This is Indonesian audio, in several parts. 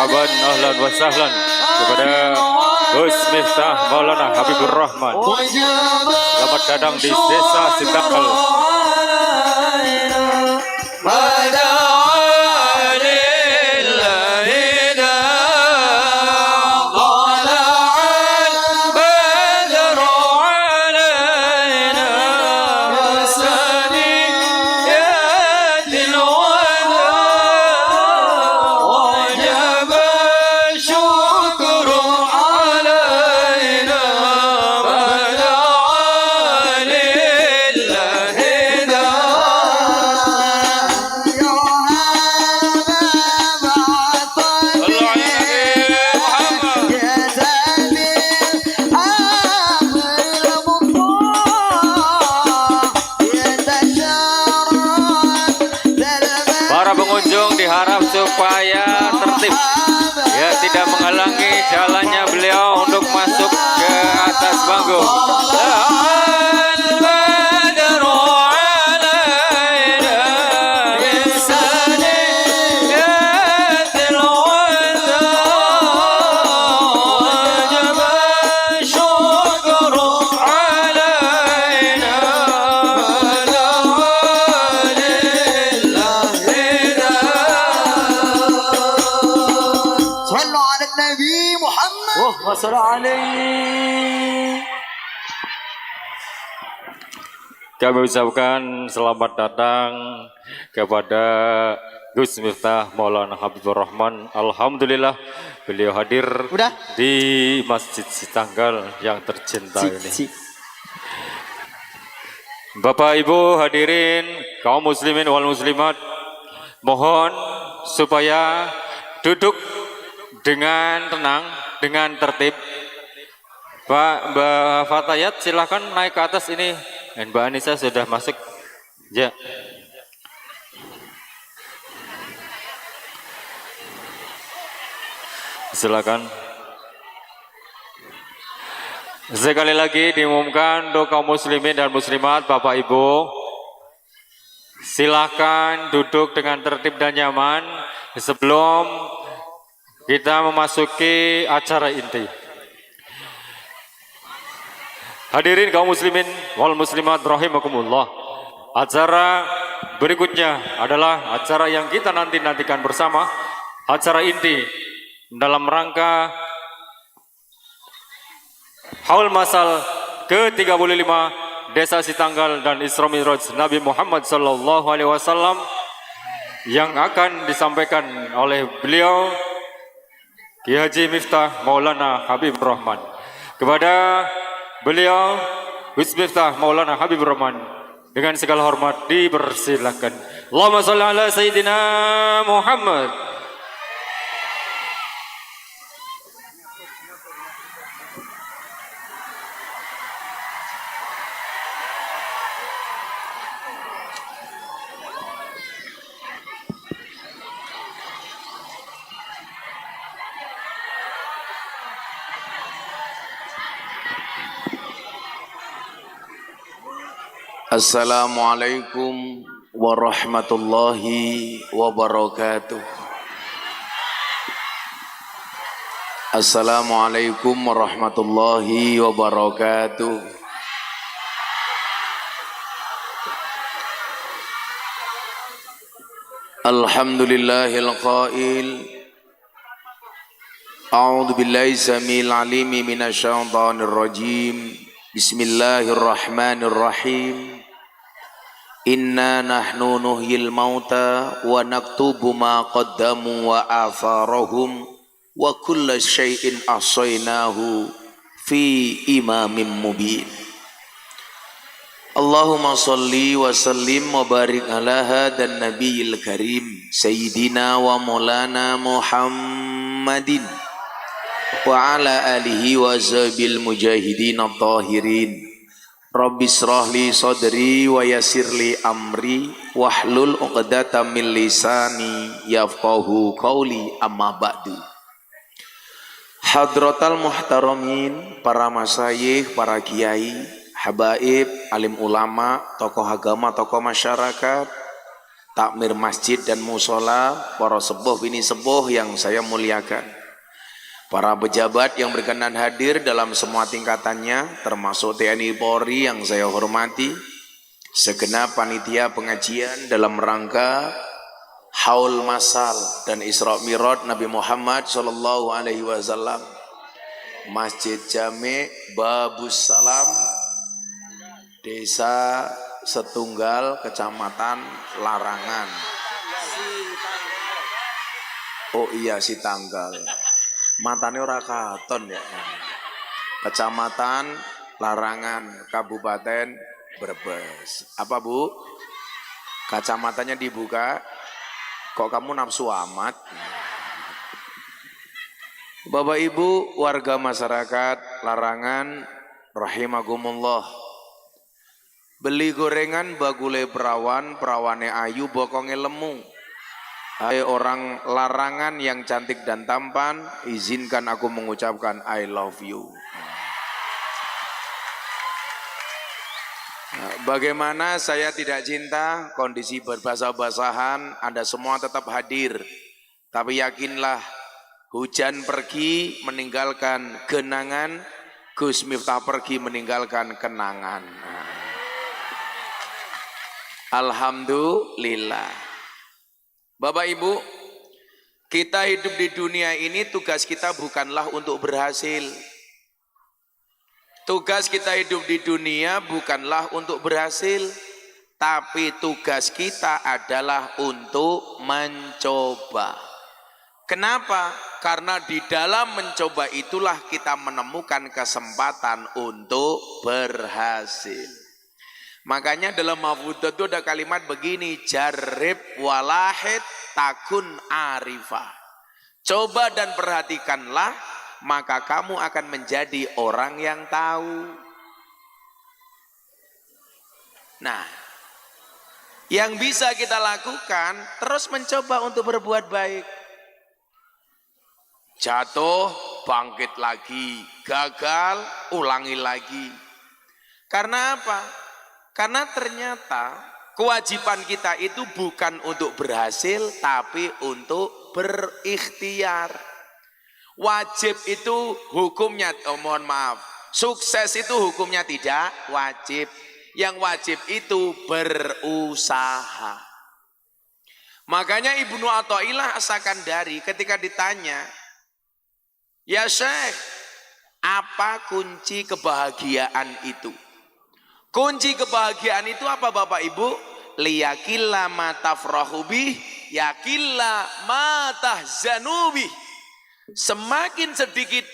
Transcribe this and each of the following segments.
marhaban, ahlan wa sahlan kepada Gus Miftah Maulana Habibur Rahman. Selamat datang di Desa Sitanggal. Diharap supaya tertib, ya, tidak menghalangi jalannya beliau untuk masuk ke atas panggung. Kami ucapkan selamat datang kepada Gus Miftah Maulana Habibur Rahman. Alhamdulillah beliau hadir di Masjid Sitanggal yang tercinta ini. Bapak Ibu hadirin kaum muslimin wal muslimat, mohon supaya duduk dengan tenang, dengan tertib. Mbak Fatayat silahkan naik ke atas ini. Dan Mbak Anissa sudah masuk. Ya. Silakan. Sekali lagi diumumkan untuk kaum muslimin dan muslimat, Bapak Ibu, silakan duduk dengan tertib dan nyaman sebelum kita memasuki acara inti. Hadirin kaum muslimin wal muslimat rahimakumullah. Acara berikutnya adalah acara yang kita nantikan bersama, acara inti dalam rangka Haul Masal ke-35 Desa Sitanggal dan Isra Mi'raj Nabi Muhammad sallallahu alaihi wasallam yang akan disampaikan oleh beliau Ki Haji Miftah Maulana Habibur Rahman. Kepada beliau Gus Miftah Maulana Habibur Rahman dengan segala hormat dipersilakan. Allahumma shalli ala Sayyidina Muhammad. Assalamualaikum warahmatullahi wabarakatuh. Assalamualaikum warahmatullahi wabarakatuh. Alhamdulillahil qail. A'udzu billahi samil alimi minasyaitonir rajim. Bismillahirrahmanirrahim. Inna nahnu nuhyil mauta wa naktubu ma qaddamu wa atharahum wa kulla syai'in ahsaynahu fi imamin mubin. Allahumma salli wa sallim wa barik ala hadan nabiyil karim sayyidina wa maulana Muhammadin wa ala alihi wa zabil mujahidin at-tahirin. Rabbi shrahli sadri wa yassirli amri wahlul 'uqdatam min lisani yafqahu qawli, amma ba'du. Hadratal muhtaramin, para masyayikh, para kiai, habaib, alim ulama, tokoh agama, tokoh masyarakat, takmir masjid dan musola, para sepuh bini sepuh yang saya muliakan, para pejabat yang berkenan hadir dalam semua tingkatannya, termasuk TNI Polri yang saya hormati, segenap panitia pengajian dalam rangka Haul Masal dan Isra Mi'raj Nabi Muhammad sallallahu alaihi wasallam, Masjid Jami' Babus Salam, Desa Setunggal, Kecamatan Larangan. Oh iya, si tanggal. Matane ora katon ya. Kecamatan Larangan, Kabupaten Brebes. Apa Bu? Kacamatanya dibuka. Kok kamu nafsu amat? Bapak Ibu warga masyarakat Larangan rahimakumullah. Beli gorengan bagule perawan, perawane ayu, bokonge lemu. Hai orang Larangan yang cantik dan tampan, izinkan aku mengucapkan I love you. Bagaimana saya tidak cinta, kondisi berbasah-basahan, Anda semua tetap hadir. Tapi yakinlah, hujan pergi meninggalkan genangan, Gus Miftah pergi meninggalkan kenangan. Alhamdulillah. Bapak Ibu, kita hidup di dunia ini, tugas kita bukanlah untuk berhasil. Tugas kita hidup di dunia bukanlah untuk berhasil, tapi tugas kita adalah untuk mencoba. Kenapa? Karena di dalam mencoba itulah kita menemukan kesempatan untuk berhasil. Makanya dalam Mahfudzah itu ada kalimat begini, jarib walahid takun arifah. Coba dan perhatikanlah, maka kamu akan menjadi orang yang tahu. Nah, yang bisa kita lakukan terus mencoba untuk berbuat baik. Jatuh, bangkit lagi, gagal, ulangi lagi. Karena apa? Karena ternyata kewajiban kita itu bukan untuk berhasil, tapi untuk berikhtiar. Wajib itu hukumnya, mohon maaf, sukses itu hukumnya tidak wajib. Yang wajib itu berusaha. Makanya Ibnu Athaillah As-Sakandari ketika ditanya, ya Syekh, apa kunci kebahagiaan itu? Kunci kebahagiaan itu apa Bapak Ibu? Liyakilla ma tafrahu bih, yakilla ma tahzanu bih. Semakin sedikit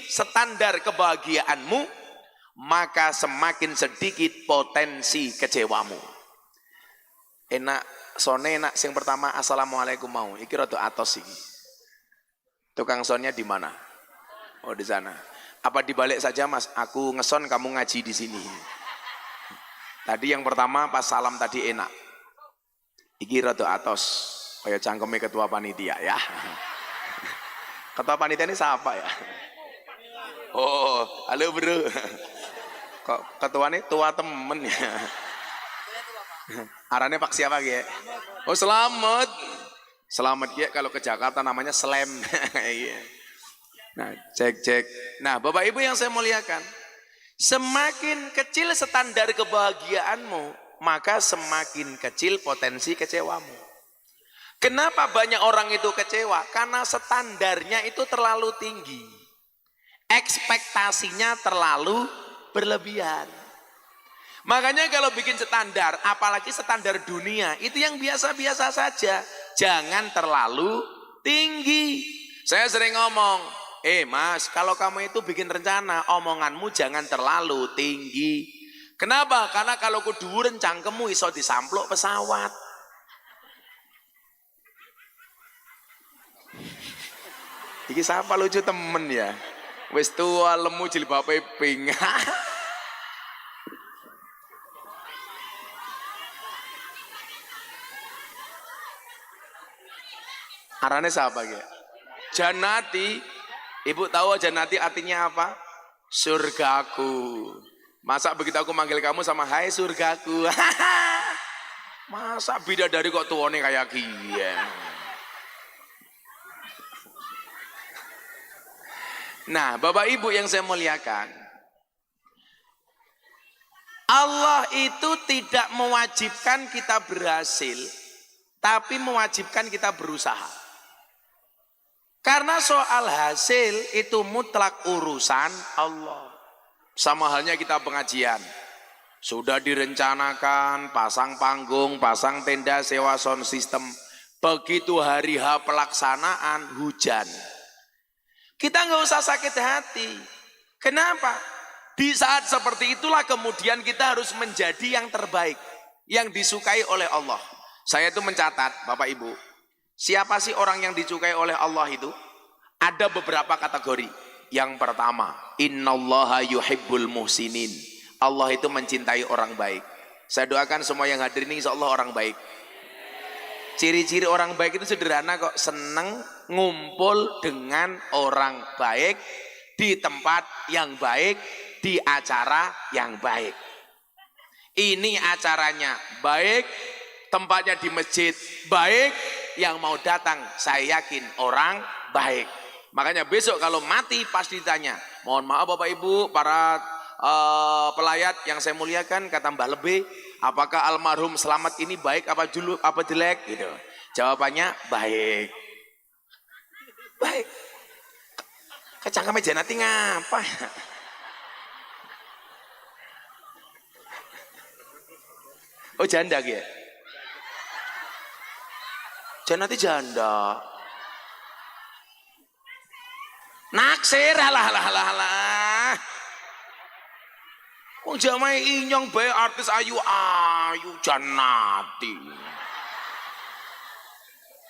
standar kebahagiaanmu, maka semakin sedikit potensi kecewamu. Enak, sone enak sing pertama assalamualaikum mau. Iki rada atos iki. Tukang sonnya di mana? Oh di sana. Apa dibalik saja Mas? Aku ngeson, kamu ngaji di sini. Tadi yang pertama pas salam tadi enak. Iki rada atos. Kayak cangkeme ketua panitia ya. Ketua panitia ini siapa ya? Oh, halo bro. Kok ketuanya tua temen ya? Arane Pak siapa ya? Oh selamat. Selamat ya, kalau ke Jakarta namanya Slam. Nah, cek. Nah, Bapak Ibu yang saya muliakan, semakin kecil standar kebahagiaanmu, maka semakin kecil potensi kecewamu. Kenapa banyak orang itu kecewa? Karena standarnya itu terlalu tinggi. Ekspektasinya terlalu berlebihan. Makanya kalau bikin standar, apalagi standar dunia, itu yang biasa-biasa saja. Jangan terlalu tinggi. Saya sering ngomong, Mas, kalau kamu itu bikin rencana, omonganmu jangan terlalu tinggi. Kenapa? Karena kalau kuduren cangkemmu iso disampluk pesawat. Iki siapa lucu temen ya? Wis tua lemu jilbabe pink. Arane siapa ya? Janati. Ibu tahu Janati artinya apa? Surgaku. Masa begitu aku manggil kamu sama hai surgaku. Masa bidadari kok tuane kayak kiye. Nah, Bapak Ibu yang saya muliakan, Allah itu tidak mewajibkan kita berhasil, tapi mewajibkan kita berusaha. Karena soal hasil itu mutlak urusan Allah. Sama halnya kita pengajian. Sudah direncanakan, pasang panggung, pasang tenda, sewa sound system. Begitu hari H pelaksanaan, hujan. Kita nggak usah sakit hati. Kenapa? Di saat seperti itulah kemudian kita harus menjadi yang terbaik, yang disukai oleh Allah. Saya itu mencatat, Bapak Ibu, siapa sih orang yang disukai oleh Allah itu? Ada beberapa kategori. Yang pertama, innallaha yuhibbul muhsinin. Allah itu mencintai orang baik. Saya doakan semua yang hadir ini insya Allah orang baik. Ciri-ciri orang baik itu sederhana kok, seneng ngumpul dengan orang baik di tempat yang baik, di acara yang baik. Ini acaranya baik, tempatnya di masjid baik, yang mau datang saya yakin orang baik. Makanya besok kalau mati pasti ditanya, mohon maaf Bapak Ibu para pelayat yang saya muliakan, kata Mbah Lebe, apakah almarhum selamat ini baik apa jelek gitu. Jawabannya baik. Baik. Kecangkeme Janati ngapa? Oh janda gitu. Janati janda. Naksir halah. Wong jamae inyong bae artis ayu Janati.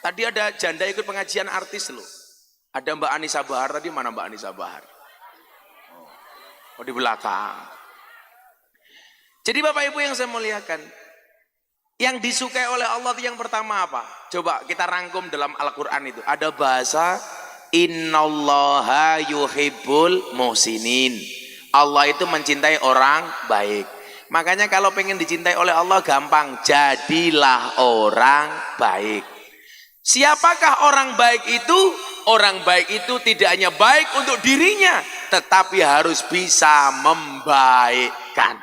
Tadi ada janda ikut pengajian artis loh. Ada Mbak Anissa Bahar tadi, mana Mbak Anissa Bahar? Oh di belakang. Jadi Bapak Ibu yang saya muliakan, yang disukai oleh Allah itu yang pertama apa? Coba kita rangkum dalam Al-Quran itu. Ada bahasa innallaha yuhibbul muhsinin. Allah itu mencintai orang baik. Makanya kalau pengen dicintai oleh Allah gampang, jadilah orang baik. Siapakah orang baik itu? Orang baik itu tidak hanya baik untuk dirinya, tetapi harus bisa membaikkan.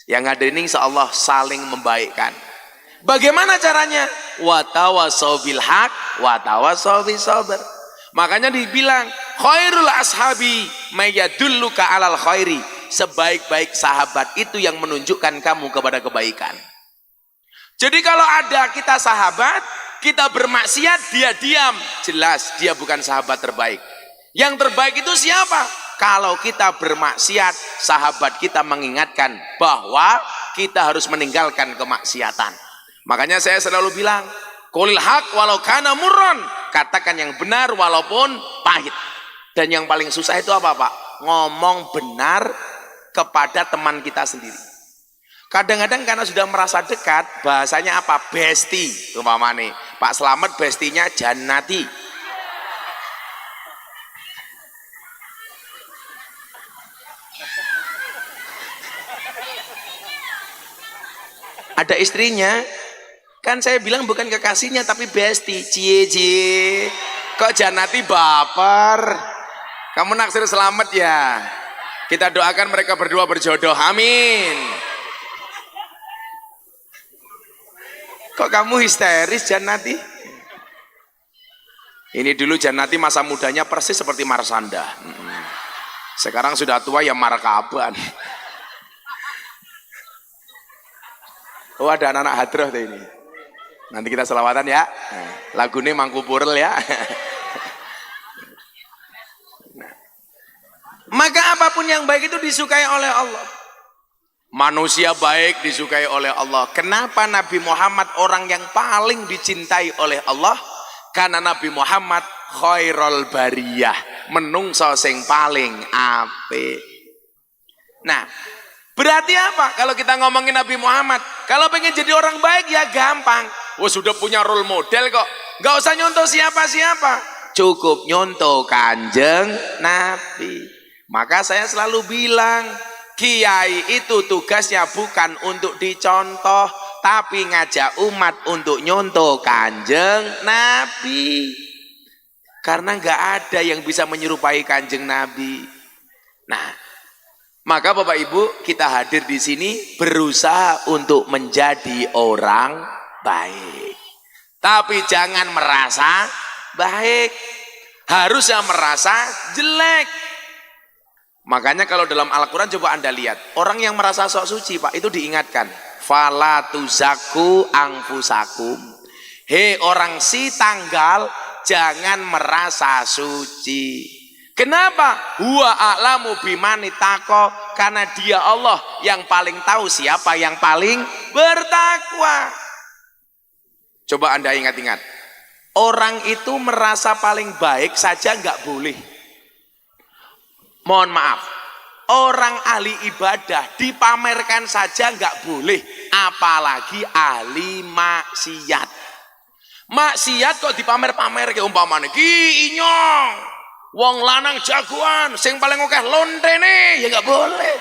Yang ada ini insyaallah saling membaikkan. Bagaimana caranya? Watawasau bil haq, watawasau bis sabr. Makanya dibilang khairul ashabi mayadulluka alal khairi. Sebaik-baik sahabat itu yang menunjukkan kamu kepada kebaikan. Jadi kalau ada kita sahabat, kita bermaksiat, dia diam, jelas dia bukan sahabat terbaik. Yang terbaik itu siapa? Kalau kita bermaksiat, sahabat kita mengingatkan bahwa kita harus meninggalkan kemaksiatan. Makanya saya selalu bilang, qulil haq walau kana murran, katakan yang benar walaupun pahit. Dan yang paling susah itu apa Pak? Ngomong benar kepada teman kita sendiri. Kadang-kadang karena sudah merasa dekat, bahasanya apa? Besti, umpamane. Pak Slamet bestinya Janati. Ada istrinya, kan saya bilang bukan kekasihnya tapi besti. Cie. Kok Janati baper? Kamu naksir Slamet ya? Kita doakan mereka berdua berjodoh. Amin. Kok kamu histeris Janati? Ini dulu Janati masa mudanya persis seperti Marsanda. Sekarang sudah tua ya markaban. Oh ada anak-anak hadroh tuh ini. Nanti kita selawatan ya. Lagunya Mangkupurel ya. Maka apapun yang baik itu disukai oleh Allah. Manusia baik disukai oleh Allah. Kenapa Nabi Muhammad orang yang paling dicintai oleh Allah? Karena Nabi Muhammad khairul bariyah, menungso sing paling apik. Nah, berarti apa? Kalau kita ngomongin Nabi Muhammad, kalau pengen jadi orang baik ya gampang. Wah sudah punya role model kok. Gak usah nyontoh siapa-siapa. Cukup nyontoh Kanjeng Nabi. Maka saya selalu bilang, kiai itu tugasnya bukan untuk dicontoh, tapi ngajak umat untuk nyontoh Kanjeng Nabi. Karena nggak ada yang bisa menyerupai Kanjeng Nabi. Nah, maka Bapak Ibu, kita hadir di sini berusaha untuk menjadi orang baik. Tapi jangan merasa baik. Harusnya merasa jelek. Makanya kalau dalam Al-Quran coba Anda lihat, orang yang merasa sok suci Pak, itu diingatkan, fala tuzaku anfusakum. Hei orang si tanggal, jangan merasa suci. Kenapa? Huwa a'lamu bimani tako, karena dia Allah yang paling tahu siapa yang paling bertakwa. Coba Anda ingat-ingat, orang itu merasa paling baik saja nggak boleh. Mohon maaf, orang ahli ibadah dipamerkan saja nggak boleh, apalagi ahli maksiat. Maksiat kok dipamer-pamer ke umpamane ki inyong, wong lanang jagoan, sing paling akeh lontene, ya nggak boleh.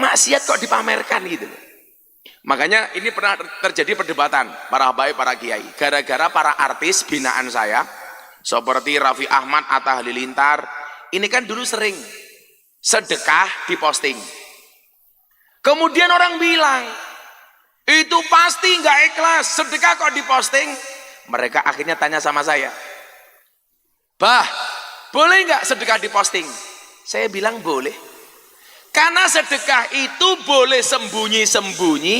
Maksiat kok dipamerkan gitu. Makanya ini pernah terjadi perdebatan para habaib, para kiai, gara-gara para artis binaan saya seperti Raffi Ahmad, Atta Halilintar. Ini kan dulu sering sedekah diposting. Kemudian orang bilang, itu pasti nggak ikhlas, sedekah kok diposting. Mereka akhirnya tanya sama saya, bah, boleh nggak sedekah diposting? Saya bilang boleh. Karena sedekah itu boleh sembunyi-sembunyi,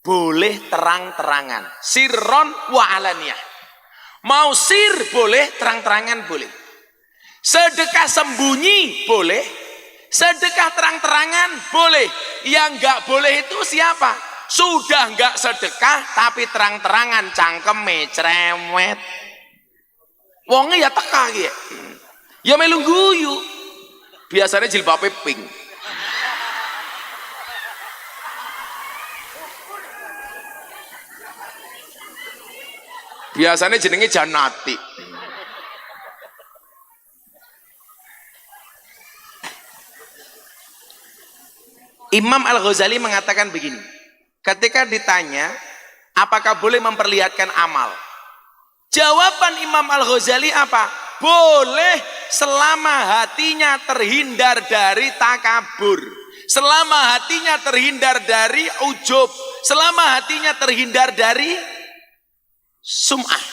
boleh terang-terangan. Sirron wa alaniyah. Mau sir boleh, terang-terangan boleh. Sedekah sembunyi boleh, sedekah terang-terangan boleh. Yang nggak boleh itu siapa? Sudah nggak sedekah tapi terang-terangan cangkeme cerewet. Wongnya ya teka gitu. Ya melu guyu. Biasanya jilbabnya pink. Biasanya jenenge Janati. Imam Al-Ghazali mengatakan begini, ketika ditanya apakah boleh memperlihatkan amal, jawaban Imam Al-Ghazali apa? Boleh selama hatinya terhindar dari takabur, selama hatinya terhindar dari ujub, selama hatinya terhindar dari sum'ah.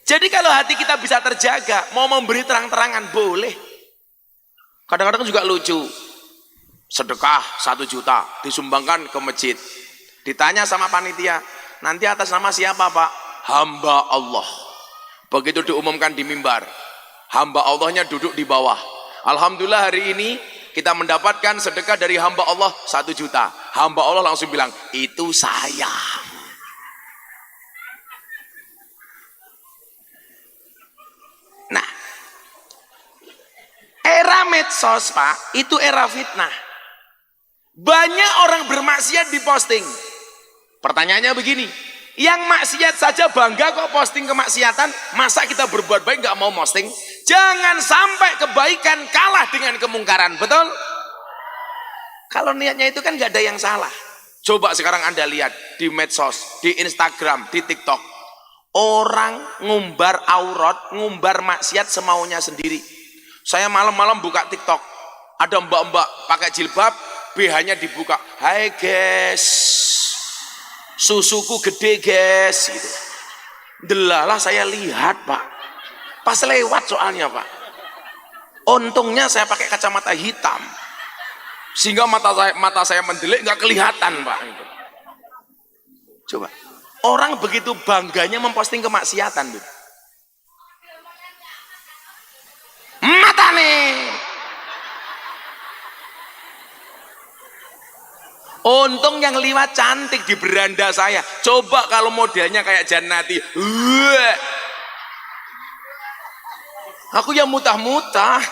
Jadi kalau hati kita bisa terjaga, mau memberi terang-terangan boleh. Kadang-kadang juga lucu, sedekah 1 juta disumbangkan ke masjid. Ditanya sama panitia, nanti atas nama siapa Pak? Hamba Allah. Begitu diumumkan di mimbar, hamba Allahnya duduk di bawah. Alhamdulillah hari ini kita mendapatkan sedekah dari hamba Allah 1 juta. Hamba Allah langsung bilang, itu saya. Nah, era medsos Pak, itu era fitnah. Banyak orang bermaksiat diposting. Pertanyaannya begini, yang maksiat saja bangga kok posting kemaksiatan, masa kita berbuat baik nggak mau posting? Jangan sampai kebaikan kalah dengan kemungkaran, betul? Kalau niatnya itu kan nggak ada yang salah. Coba sekarang Anda lihat di medsos, di Instagram, di TikTok, orang ngumbar aurat, ngumbar maksiat semaunya sendiri. Saya malam-malam buka TikTok, ada mbak-mbak pakai jilbab, BH-nya dibuka, hai guys, susuku gede guys, gitu. Delalah saya lihat Pak, pas lewat soalnya Pak. Untungnya saya pakai kacamata hitam, sehingga mata saya mendelik nggak kelihatan Pak. Coba, orang begitu bangganya memposting kemaksiatan, Bu. Mata nih. Untung yang liwat cantik di beranda saya. Coba kalau modelnya kayak Janati, aku yang mutah-mutah.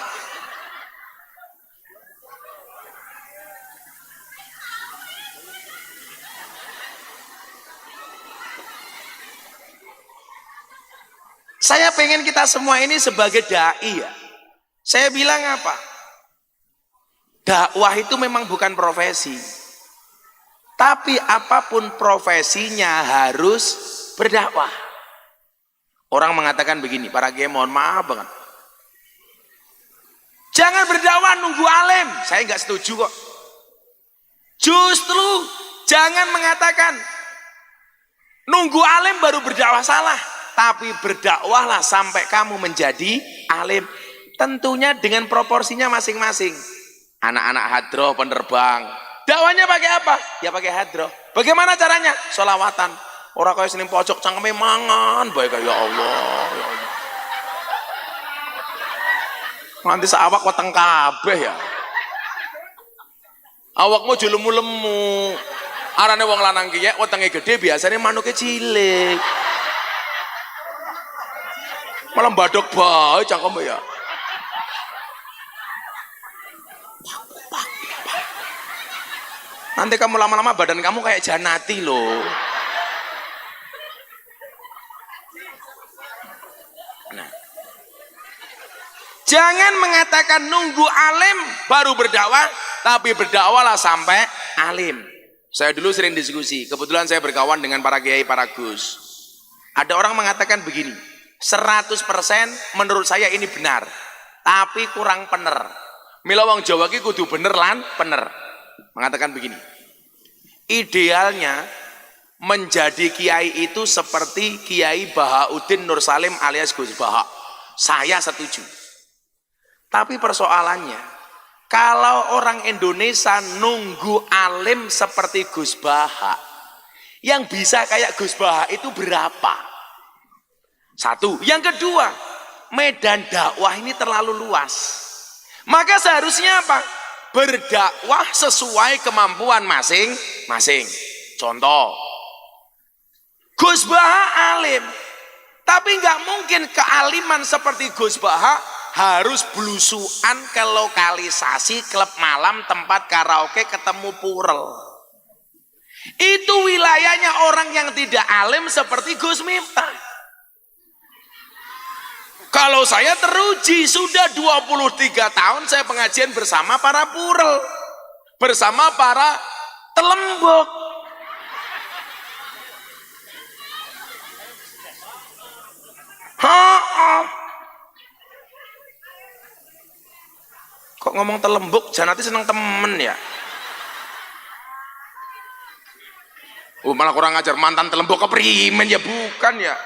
Saya pengen kita semua ini sebagai dai ya. Saya bilang apa? Dakwah itu memang bukan profesi. Tapi apapun profesinya harus berdakwah. Orang mengatakan begini, para kiai mohon maaf banget. Jangan berdakwah nunggu alim. Saya nggak setuju kok. Justru jangan mengatakan nunggu alim baru berdakwah, salah. Tapi berdakwahlah sampai kamu menjadi alim. Tentunya dengan proporsinya masing-masing. Anak-anak hadroh penerbang. Dakwahnya pakai apa? Ya pakai hadroh. Bagaimana caranya? Sholawatan. Orang kaya sini pojok cangkeme mangan. Baik ya Allah, ya Allah. Nanti seawak weteng kabeh ya. Awakmu julemu-lemu. Arane wong lanang ki wetenge gede biasanya manuke cilik. Malah badok bae cangkeme ya. Nanti kamu lama-lama badan kamu kayak Janati loh. Nah. Jangan mengatakan nunggu alim baru berdakwah, tapi berdakwahlah sampai alim. Saya dulu sering diskusi, kebetulan saya berkawan dengan para kiai, para gus. Ada orang mengatakan begini, 100% menurut saya ini benar, tapi kurang bener. Mila wong Jawa ki kudu bener lan bener. Mengatakan begini, idealnya menjadi kiai itu seperti Kiai Bahauddin Nur Salim alias Gus Baha. Saya setuju. Tapi persoalannya, kalau orang Indonesia nunggu alim seperti Gus Baha, yang bisa kayak Gus Baha itu berapa? Satu. Yang kedua, medan dakwah ini terlalu luas. Maka seharusnya apa? Berdakwah sesuai kemampuan masing-masing. Contoh, Gus Baha alim, tapi nggak mungkin kealiman seperti Gus Baha harus belusuan ke lokalisasi klub malam, tempat karaoke, ketemu purel. Itu wilayahnya orang yang tidak alim seperti Gus Miftah. Kalau saya teruji, sudah 23 tahun saya pengajian bersama para purel, bersama para telembok. Kok ngomong telembok, Janati seneng temen ya? Malah kurang ajar, mantan telembok keprimen ya? Bukan ya.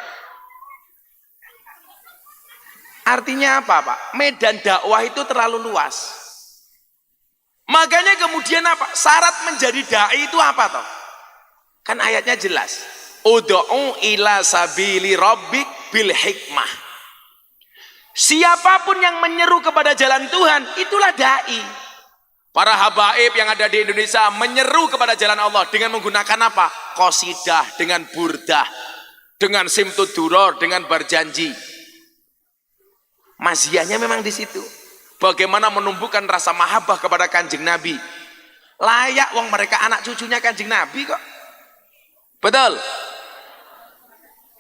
Artinya apa Pak? Medan dakwah itu terlalu luas. Makanya kemudian apa? Syarat menjadi dai itu apa toh? Kan ayatnya jelas. Ud'u ila sabili rabbik bil hikmah. Siapapun yang menyeru kepada jalan Tuhan, itulah dai. Para habaib yang ada di Indonesia menyeru kepada jalan Allah dengan menggunakan apa? Qasidah, dengan burdah, dengan simtud duror, dengan berjanji. Maziahnya memang di situ. Bagaimana menumbuhkan rasa mahabbah kepada Kanjeng Nabi. Layak wong mereka anak cucunya Kanjeng Nabi kok. Betul.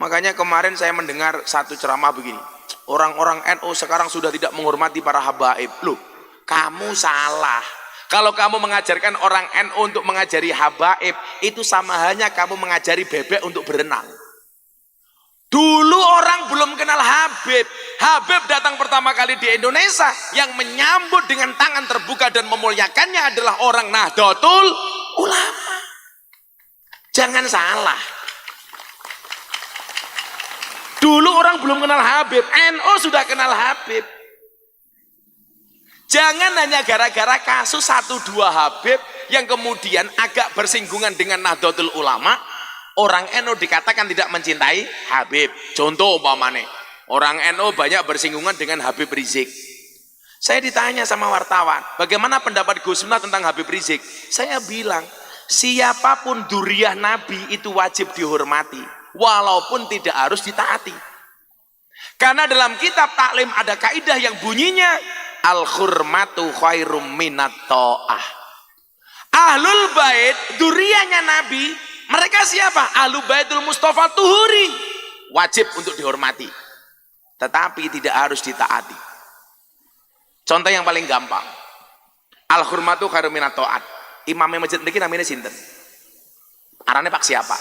Makanya kemarin saya mendengar satu ceramah begini. Orang-orang NU sekarang sudah tidak menghormati para habaib. Loh, kamu salah. Kalau kamu mengajarkan orang NU untuk mengajari habaib, itu sama halnya kamu mengajari bebek untuk berenang. Dulu orang belum kenal Habib. Habib datang pertama kali di Indonesia, yang menyambut dengan tangan terbuka dan memuliakannya adalah orang Nahdlatul Ulama. Jangan salah. Dulu orang belum kenal Habib, NU sudah kenal Habib. Jangan hanya gara-gara kasus 1-2 Habib yang kemudian agak bersinggungan dengan Nahdlatul Ulama, orang NU dikatakan tidak mencintai Habib. Contoh umpamane, orang NU banyak bersinggungan dengan Habib Rizik. Saya ditanya sama wartawan, bagaimana pendapat Gus Miftah tentang Habib Rizik? Saya bilang, siapapun dzurriyyah Nabi itu wajib dihormati, walaupun tidak harus ditaati. Karena dalam kitab taklim ada kaidah yang bunyinya al-hurmatu khairum minat ta'ah. Ahlul bait, dzurriyyahnya Nabi, mereka siapa? Ahlul Baitul Mustafa Tuhuri. Wajib untuk dihormati. Tetapi tidak harus ditaati. Contoh yang paling gampang. Al-hurmatu khairum minat ta'at. Imam masjid mriki namanya sinten? Arane Pak siapa?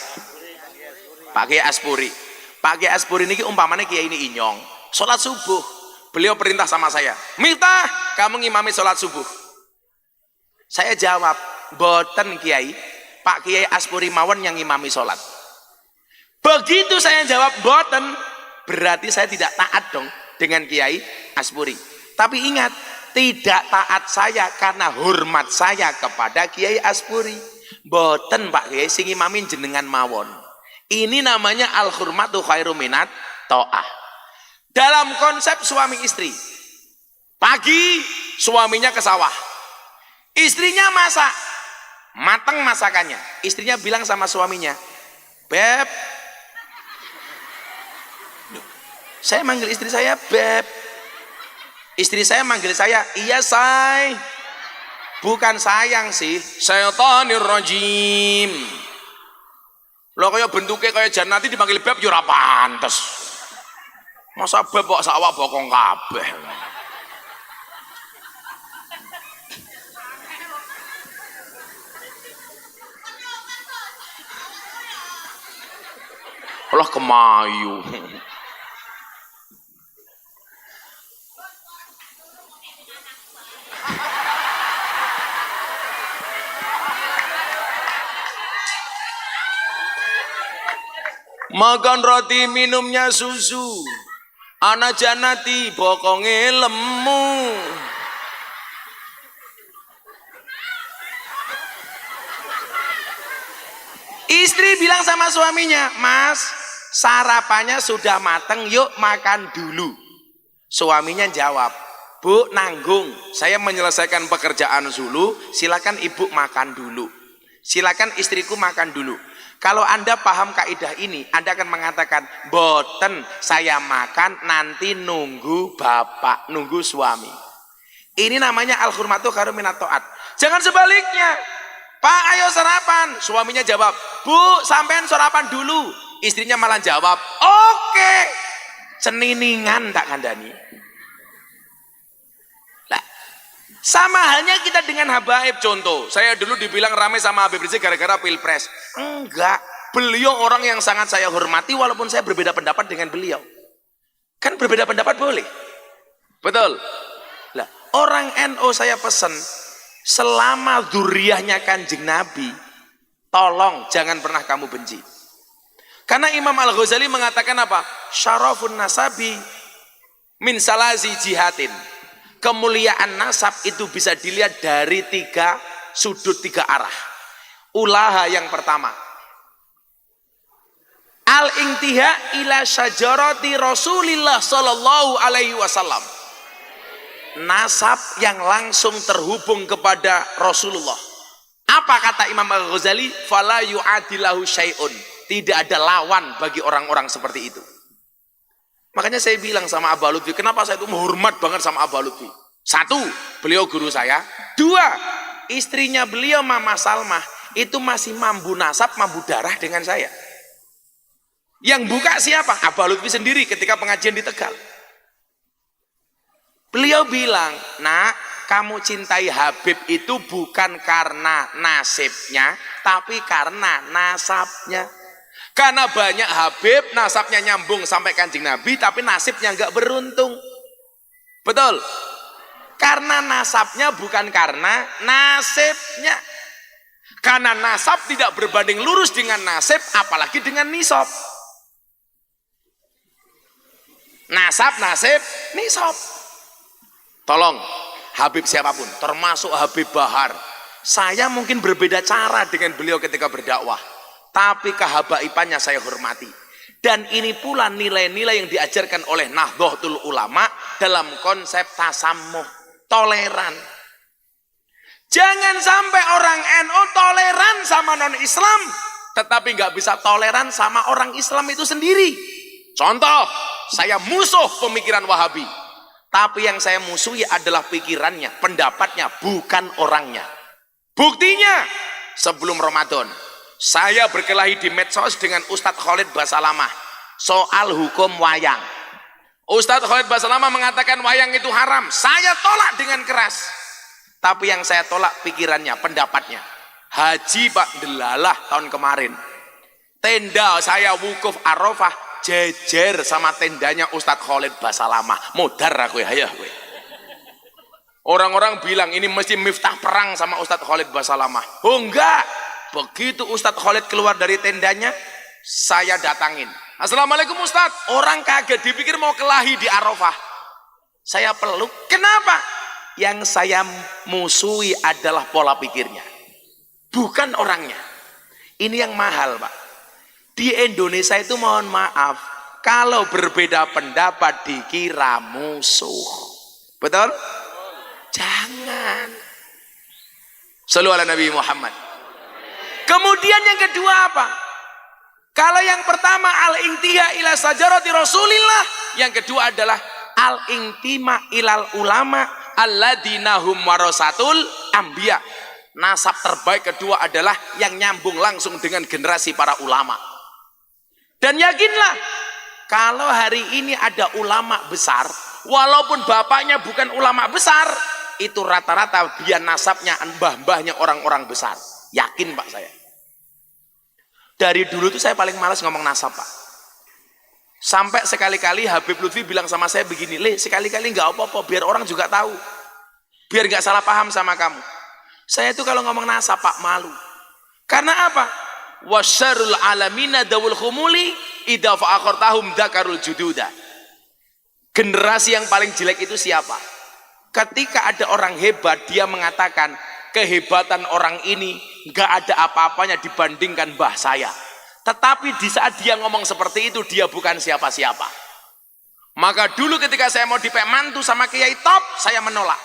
Pak Kiai Aspuri. Pak Kiai Aspuri niki umpamane Kiai ini inyong. Salat subuh, beliau perintah sama saya, "Miftah, kamu ngimami salat subuh." Saya jawab, "Boten Kiai, Pak Kiai Aspuri mawon yang ngimami salat." Begitu saya jawab boten, berarti saya tidak taat dong dengan Kiai Aspuri. Tapi ingat, tidak taat saya karena hormat saya kepada Kiai Aspuri. Boten Pak Kiai sing imamin jenengan mawon. Ini namanya al-hurmatu khairu minat ta'ah. Dalam konsep suami istri, pagi suaminya ke sawah, istrinya masak, mateng masakannya. Istrinya bilang sama suaminya, "Beb," saya manggil istri saya Beb. Istri saya manggil saya, "Iya say." Bukan sayang sih, syaitonir rajim. Lo kayak bentuknya kayak Janati dipanggil Beb, ya ora pantes. Masa Beb kok sawah bokong kabeh. Allah kemayu. Makan roti, minumnya susu. Anak Janati bokonge lemu. Istri bilang sama suaminya, "Mas, sarapannya sudah mateng, yuk makan dulu." Suaminya jawab, "Bu, nanggung, saya menyelesaikan pekerjaan dulu, silakan ibu makan dulu. Silakan istriku makan dulu." Kalau Anda paham kaidah ini, Anda akan mengatakan, "Boten, saya makan nanti nunggu bapak, nunggu suami." Ini namanya al-hurmatu khairu minat ta'at. Jangan sebaliknya. "Pak, ayo sarapan." Suaminya jawab, "Bu, sampean sarapan dulu." Istrinya malah jawab, "Oke." Ceniningan tak kandani. Lah, sama halnya kita dengan habaib. Contoh, saya dulu dibilang ramai sama Habib Rizik gara-gara pilpres. Enggak, beliau orang yang sangat saya hormati walaupun saya berbeda pendapat dengan beliau. Kan berbeda pendapat boleh, betul. Lah, orang NU saya pesan, selama dzurriyyahnya Kanjeng Nabi, tolong jangan pernah kamu benci. Karena Imam Al-Ghazali mengatakan apa? Syarafun nasabi min salazi jihatin. Kemuliaan nasab itu bisa dilihat dari tiga sudut, tiga arah. Ulaha yang pertama, al-intiha ila syajarati Rasulillah sallallahu alaihi wasallam. Nasab yang langsung terhubung kepada Rasulullah. Apa kata Imam Al-Ghazali? Fala yu'adilahu syai'un. Tidak ada lawan bagi orang-orang seperti itu. Makanya saya bilang sama Abah Lutfi, kenapa saya itu menghormat banget sama Abah Lutfi? Satu, beliau guru saya. Dua, istrinya beliau Mama Salmah itu masih mampu nasab, mampu darah dengan saya. Yang buka siapa? Abah Lutfi sendiri ketika pengajian di Tegal. Beliau bilang, "Nak, kamu cintai Habib itu bukan karena nasibnya, tapi karena nasabnya." Karena banyak Habib, nasabnya nyambung sampai Kanjeng Nabi, tapi nasibnya nggak beruntung. Betul? Karena nasabnya bukan karena nasibnya. Karena nasab tidak berbanding lurus dengan nasib, apalagi dengan nisab. Nasab, nasib, nisab. Tolong, Habib siapapun, termasuk Habib Bahar, saya mungkin berbeda cara dengan beliau ketika berdakwah, tapi kehabaibannya saya hormati. Dan ini pula nilai-nilai yang diajarkan oleh Nahdlatul Ulama dalam konsep tasammuh, toleran. Jangan sampai orang NU toleran sama non-Islam, tetapi nggak bisa toleran sama orang Islam itu sendiri. Contoh, saya musuh pemikiran Wahabi, tapi yang saya musuhi adalah pikirannya, pendapatnya, bukan orangnya. Buktinya, sebelum Ramadan, saya berkelahi di medsos dengan Ustadz Khalid Basalamah soal hukum wayang. Ustadz Khalid Basalamah mengatakan wayang itu haram. Saya tolak dengan keras. Tapi yang saya tolak pikirannya, pendapatnya. Haji Pak delalah tahun kemarin. Tenda saya wukuf Arafah jejer sama tendanya Ustadz Khalid Basalamah. Modar aku ya kowe. Orang-orang bilang ini mesti miftah perang sama Ustadz Khalid Basalamah. Oh enggak. Begitu Ustadz Khalid keluar dari tendanya, saya datangin. Assalamualaikum Ustadz. Orang kaget dipikir mau kelahi di Arafah. Saya peluk. Kenapa? Yang saya musuhi adalah pola pikirnya. Bukan orangnya. Ini yang mahal, Pak. Di Indonesia itu mohon maaf, kalau berbeda pendapat dikira musuh. Betul? Jangan. Shallu ala Nabi Muhammad. Kemudian yang kedua apa? Kalau yang pertama al-intiha ila sajarati Rasulillah, yang kedua adalah al-intima ilal ulama alladzina hum warasatul anbiya. Nasab terbaik kedua adalah yang nyambung langsung dengan generasi para ulama. Dan yakinlah, kalau hari ini ada ulama besar, walaupun bapaknya bukan ulama besar, itu rata-rata biar nasabnya mbah-mbahnya orang-orang besar. Yakin Pak saya. Dari dulu tuh saya paling malas ngomong nasab Pak. Sampai sekali-kali Habib Lutfi bilang sama saya begini, Le, sekali-kali nggak apa-apa, biar orang juga tahu. Biar nggak salah paham sama kamu. Saya tuh kalau ngomong nasab Pak malu. Karena apa? Wasyarul alamina dawul khumuli idza fa'akhartahum dzakarul jududa. Generasi yang paling jelek itu siapa? Ketika ada orang hebat, dia mengatakan kehebatan orang ini nggak ada apa-apanya dibandingkan mbah saya. Tetapi di saat dia ngomong seperti itu, dia bukan siapa-siapa. Maka dulu ketika saya mau dipek mantu sama Kiai top, saya menolak.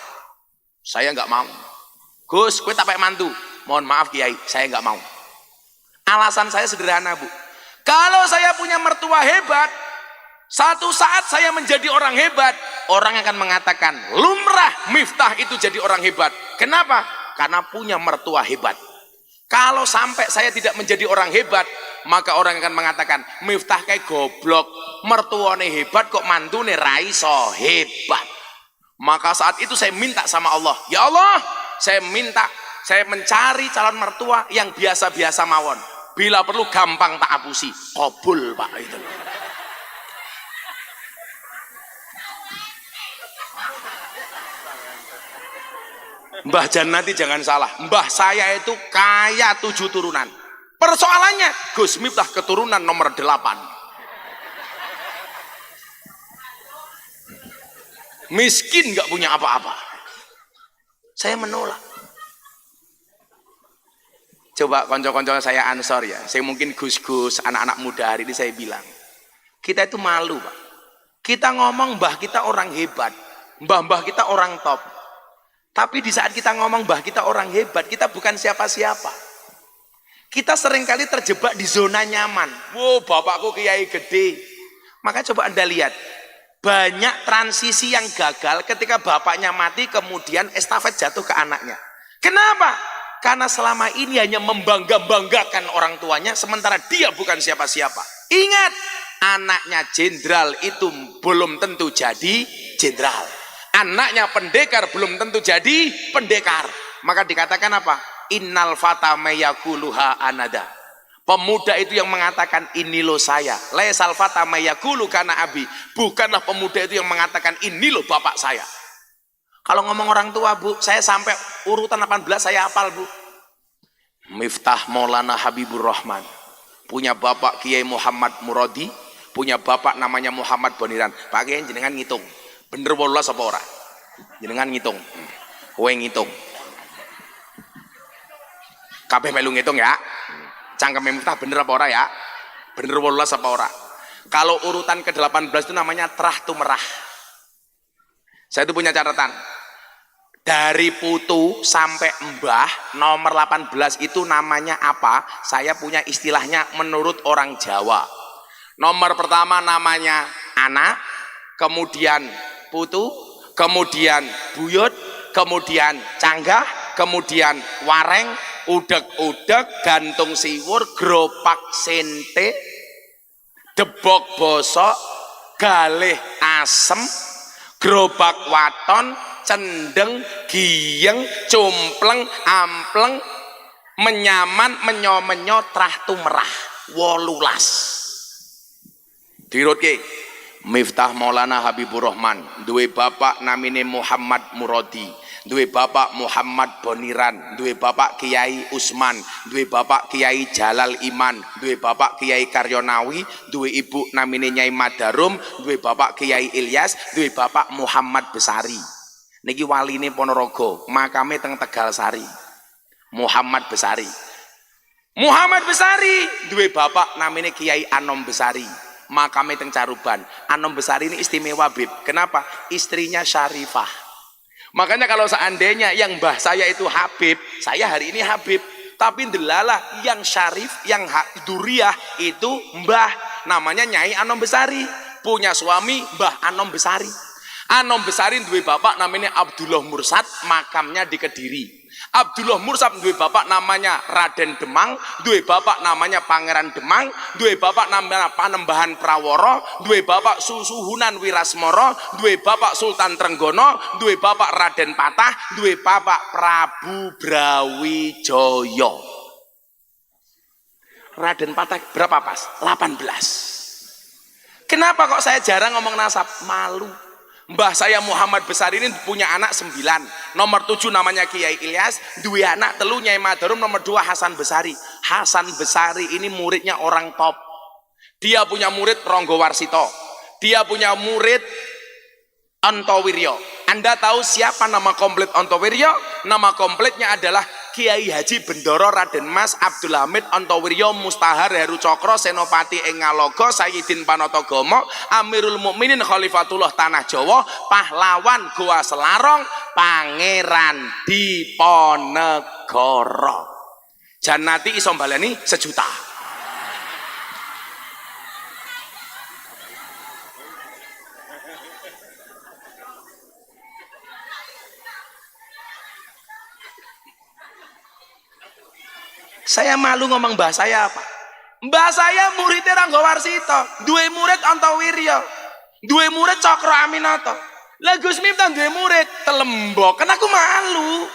Saya nggak mau. Gus, gue tak pek mantu. Mohon maaf Kiai, saya nggak mau. Alasan saya sederhana Bu. Kalau saya punya mertua hebat, satu saat saya menjadi orang hebat, orang akan mengatakan lumrah Miftah itu jadi orang hebat. Kenapa? Karena punya mertua hebat. Kalau sampai saya tidak menjadi orang hebat, maka orang akan mengatakan Miftah kayak goblok, mertuane hebat kok mantune ra iso hebat. Maka saat itu saya minta sama Allah, ya Allah, saya mencari calon mertua yang biasa-biasa mawon. Bila perlu gampang tak apusi. Kobul Pak itu. Mbah Janati jangan salah. Mbah saya itu kaya 7 turunan. Persoalannya Gus Miftah keturunan nomor 8. Miskin nggak punya apa-apa. Saya menolak. Coba konco-konco saya ansor ya, saya mungkin gus-gus, anak-anak muda hari ini saya bilang, kita itu malu Pak. Kita ngomong mbah kita orang hebat, mbah-mbah kita orang top. Tapi di saat kita ngomong mbah kita orang hebat, kita bukan siapa-siapa. Kita seringkali terjebak di zona nyaman. Wow, bapakku kiai gede. Maka coba Anda lihat, banyak transisi yang gagal ketika bapaknya mati, kemudian estafet jatuh ke anaknya. Kenapa? Karena selama ini hanya membangga-banggakan orang tuanya, sementara dia bukan siapa-siapa. Ingat, anaknya jenderal itu belum tentu jadi jenderal. Anaknya pendekar belum tentu jadi pendekar. Maka dikatakan apa? Innal fata mayakuluha anada. Pemuda itu yang mengatakan ini loh saya. Laisal fata mayakulu kana abi. Bukanlah pemuda itu yang mengatakan ini loh bapak saya. Kalau ngomong orang tua Bu, saya sampai urutan 18 saya hafal Bu. Miftah Maulana Habibur Rahman, punya bapak Kiai Muhammad Muradi, punya bapak namanya Muhammad Boniran. Pak Kiai jenengan ngitung, bener 18 apa ora? Jenengan ngitung, kowe ngitung. Kabeh melu ngitung ya. Cangkem Miftah bener apa ora ya? Bener 18 apa ora? Kalau urutan ke-18 itu namanya terah tumerah. Saya itu punya catatan. Dari putu sampai mbah nomor 18 itu namanya apa? Saya punya istilahnya menurut orang Jawa. Nomor pertama namanya anak, kemudian putu, kemudian buyut, kemudian canggah, kemudian wareng, udek-udek, gantung siwur, gropak sente, debok bosok, galih asem, gerobak waton, cendeng, giyeng, cumpleng, ampleng, menyaman menyo trah tumrah 18 dirutke. Miftah Maulana Habibur Rahman duwe bapak namine Muhammad Muradi, duwe bapak Muhammad Boniran, duwe bapak Kiai Usman, duwe bapak Kiai Jalal Iman, duwe bapak Kiai Karyonawi, duwe ibu namine Nyai Madarum, duwe bapak Kiai Ilyas, duwe bapak Muhammad Besari. Niki waline Ponorogo, makame teng Tegal Sari. Muhammad Besari. Muhammad Besari duwe bapak namine Kiai Anom Besari, makame teng Caruban. Anom Besari ini istimewa, Bib. Kenapa? Istrinya Syarifah. Makanya kalau seandainya yang mbah saya itu Habib, saya hari ini Habib, tapi delala yang Syarif, yang Duriah itu mbah namanya Nyai Anom Besari, punya suami Mbah Anom Besari. Anom Besari duwe bapak namanya Abdullah Mursad, makamnya di Kediri. Abdullah Mursad duwe bapak namanya Raden Demang, duwe bapak namanya Pangeran Demang, duwe bapak namanya Panembahan Praworo, duwe bapak Susuhunan Wirasmoro, duwe bapak Sultan Trenggono, duwe bapak Raden Patah, duwe bapak Prabu Brawijaya. Raden Patah berapa pas? 18. Kenapa kok saya jarang ngomong nasab? Malu. Mbah saya Muhammad Besari ini punya anak 9. Nomor 7 namanya Kiai Ilyas, dua anak telu Nyai Madarum, nomor 2 Hasan Besari. Hasan Besari ini muridnya orang top. Dia punya murid Ronggo Warsito. Dia punya murid Antowiryo. Anda tahu siapa nama komplit Antowiryo? Nama komplitnya adalah Kiai Haji Bendoro Raden Mas Abdul Hamid Antowiryo Mustahar Heru Cokro Senopati ing Ngalogo Sayyidin Panotogomo Amirul Mukminin Khalifatullah Tanah Jawa Pahlawan Goa Selarong Pangeran Diponegoro. Janati iso mbaleni 1 juta. Saya malu ngomong mbah saya apa? Mbah saya muridnya Rangga Warsito, duwe murid Antowiryo, duwe murid Cokro Aminoto. Lah Gus Miftah duwe murid Telembok, kan aku malu.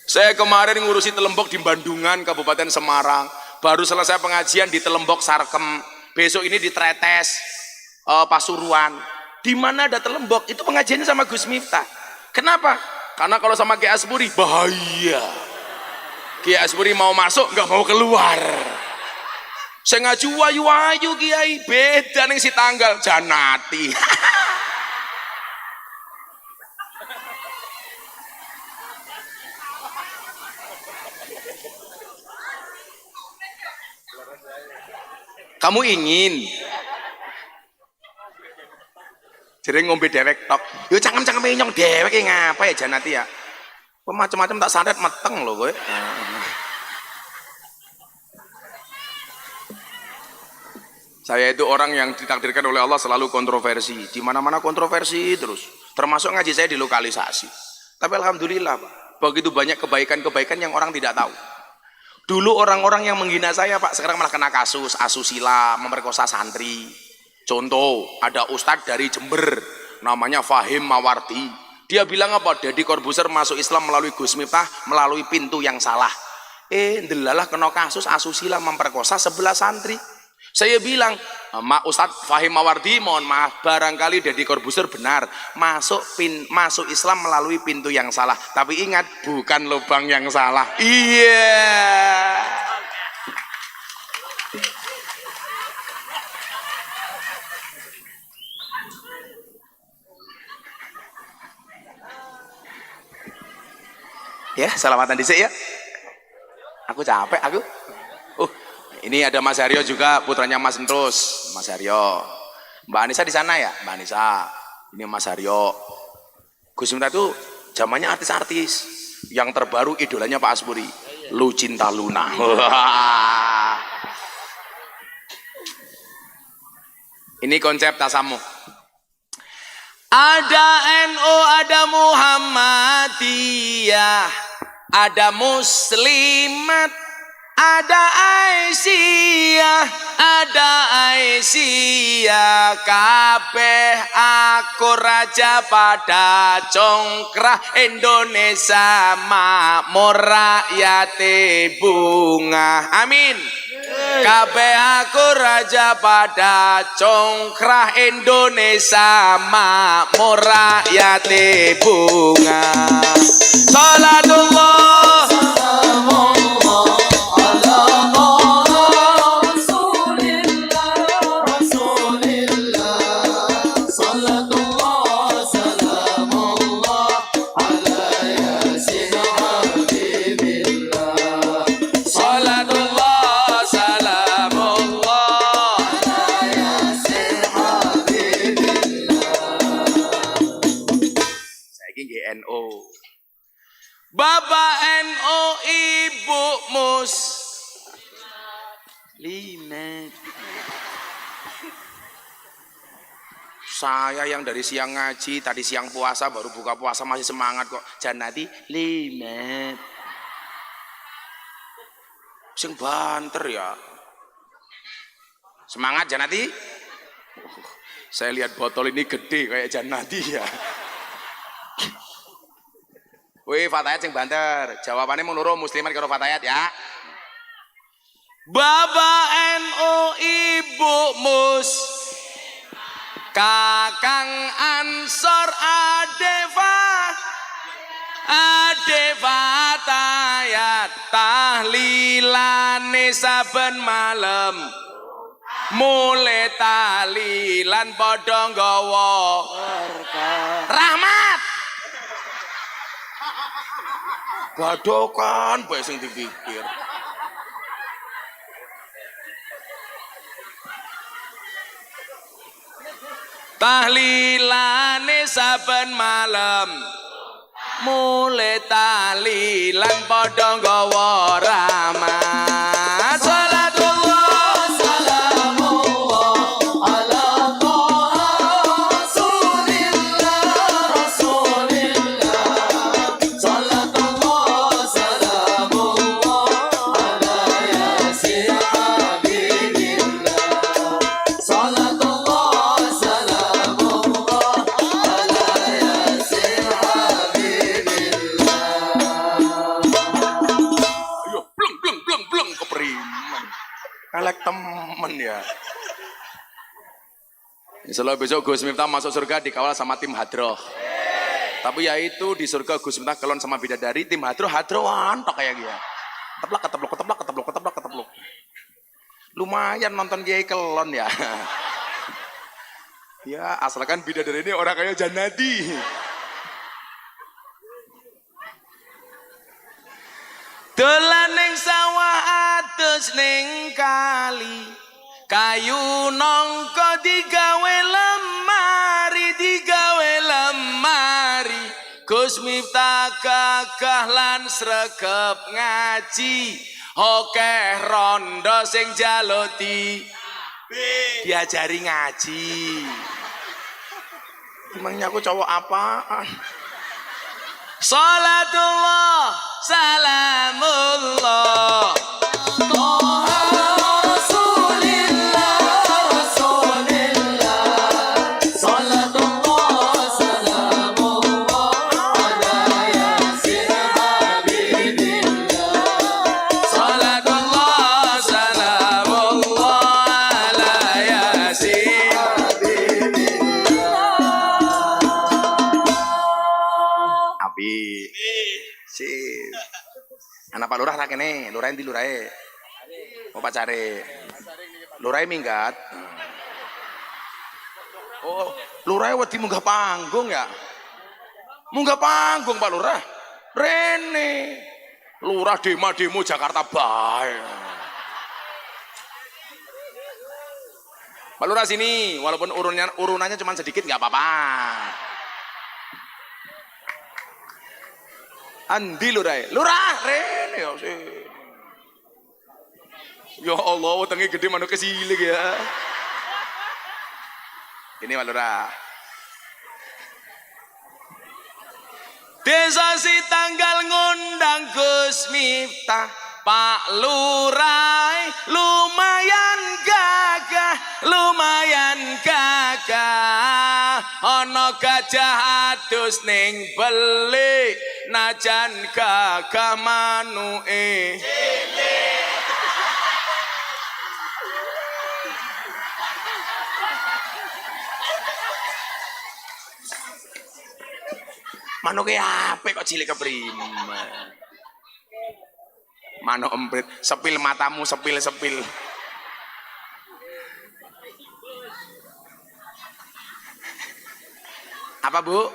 Saya kemarin ngurusi Telembok di Bandungan, Kabupaten Semarang. Baru selesai pengajian di Telembok Sarkem. Besok ini di Tretes, Pasuruan. Di mana ada Telembok, itu pengajiannya sama Gus Miftah. Kenapa? Karena kalau sama Kiai Asburi bahaya. Kiai Asburi mau masuk nggak mau keluar. Saya ngaju wayu-wayu Kiai, beda nih si tanggal Janati. Kamu ingin jadi ngombe dewek tok. Yo cangkem-cangkem nyong dewek ngapa ya Janati ya? Macam-macam tak santet meteng loh kowe. Saya itu orang yang ditakdirkan oleh Allah selalu kontroversi. Di mana-mana kontroversi terus. Termasuk ngaji saya di lokalisasi. Tapi alhamdulillah, Pak, begitu banyak kebaikan-kebaikan yang orang tidak tahu. Dulu orang-orang yang menghina saya, Pak, sekarang malah kena kasus asusila, memperkosa santri. Contoh, ada ustadz dari Jember, namanya Fahim Mawardi. Dia bilang apa? Deddy Corbuzier masuk Islam melalui Gus Miftah, melalui pintu yang salah. Ndelalah kena kasus asusila memperkosa 11 santri. Saya bilang, Ustadz Fahim Mawardi, mohon maaf, barangkali Deddy Corbuzier benar masuk Islam melalui pintu yang salah. Tapi ingat, bukan lubang yang salah. Iya. Ya, selamatan dhisik ya. Aku capek aku. Ini ada Mas Haryo juga, putranya Mas Entrus, Mas Haryo. Mbak Anissa di sana ya, Mbak Anissa. Ini Mas Haryo. Gus Miftah itu zamannya artis-artis. Yang terbaru idolanya Pak Asburi, Lu Cinta Luna. Ini konsep tasamuh. Ada NU, ada Muhammadiyah, ada Muslimat, Ada Aisyah kabeh aku raja pada congkrah Indonesia makmur rakyate bunga. Amin. Kabeh aku raja pada congkrah Indonesia makmur rakyate bunga. Salatullah NO. Bapak NO, Ibu Muslimat. Saya yang dari siang ngaji, tadi siang puasa, baru buka puasa masih semangat kok. Janati limat. Sing banter ya. Semangat Janati. Saya lihat botol ini gede kayak Janati ya. Wih, Fatayat sing banter. Jawabannya menurut muslimat karo Fatayat ya. Bapak NU, Ibu Mus, Kakang Ansor, Ade Fatayat, tahlilane saben malam. Mulai tahlilan padha nggawa rahmat. Badokan bae sing dipikir. Tahlilane saben malam. Mulai tahlilan padha nggawa rahmat. Salatullah salamullah ala elek temen ya. Insyaallah besok Gus Miftah masuk surga dikawal sama tim Hadroh. Tapi ya itu di surga Gus Miftah kelon sama bidadari, tim Hadrohan tok kayak gitu. Keteplok. Lumayan nonton Kiai kelon ya. Ya asalkan bidadari ini orang kayak Janadi. Dolan ning sawah atus ning kali, kayu nongko digawe lemari, Gus Miftah gagah lan sregep ngaji, okeh rondo sing jaluti diajari ngaji. Emangnya aku cowok apaan? Salatullah salamullah anak Pak Lurah tak kene, Lurah di Lurahe. Mau pacare. Lurahe minggat. Oh, Lurahe wedi munggah panggung ya. Munggah panggung Pak Lurah. Rene. Lurah demo Jakarta bae. Pak Lurah sini, walaupun urunannya cuma sedikit nggak apa-apa. Andi Lurah, Rene ya sih. Ya Allah, wetenge gede manuk kesilik ya. Ini Pak Lurah. Desa si tanggal ngundang Gus Miftah, Pak Lurah lumayan gagah ana gajah adus ning beli najan gagah manuke manuke apik kok cilik keprimen. Manuk emprit, sepil matamu, sepil. Apa Bu?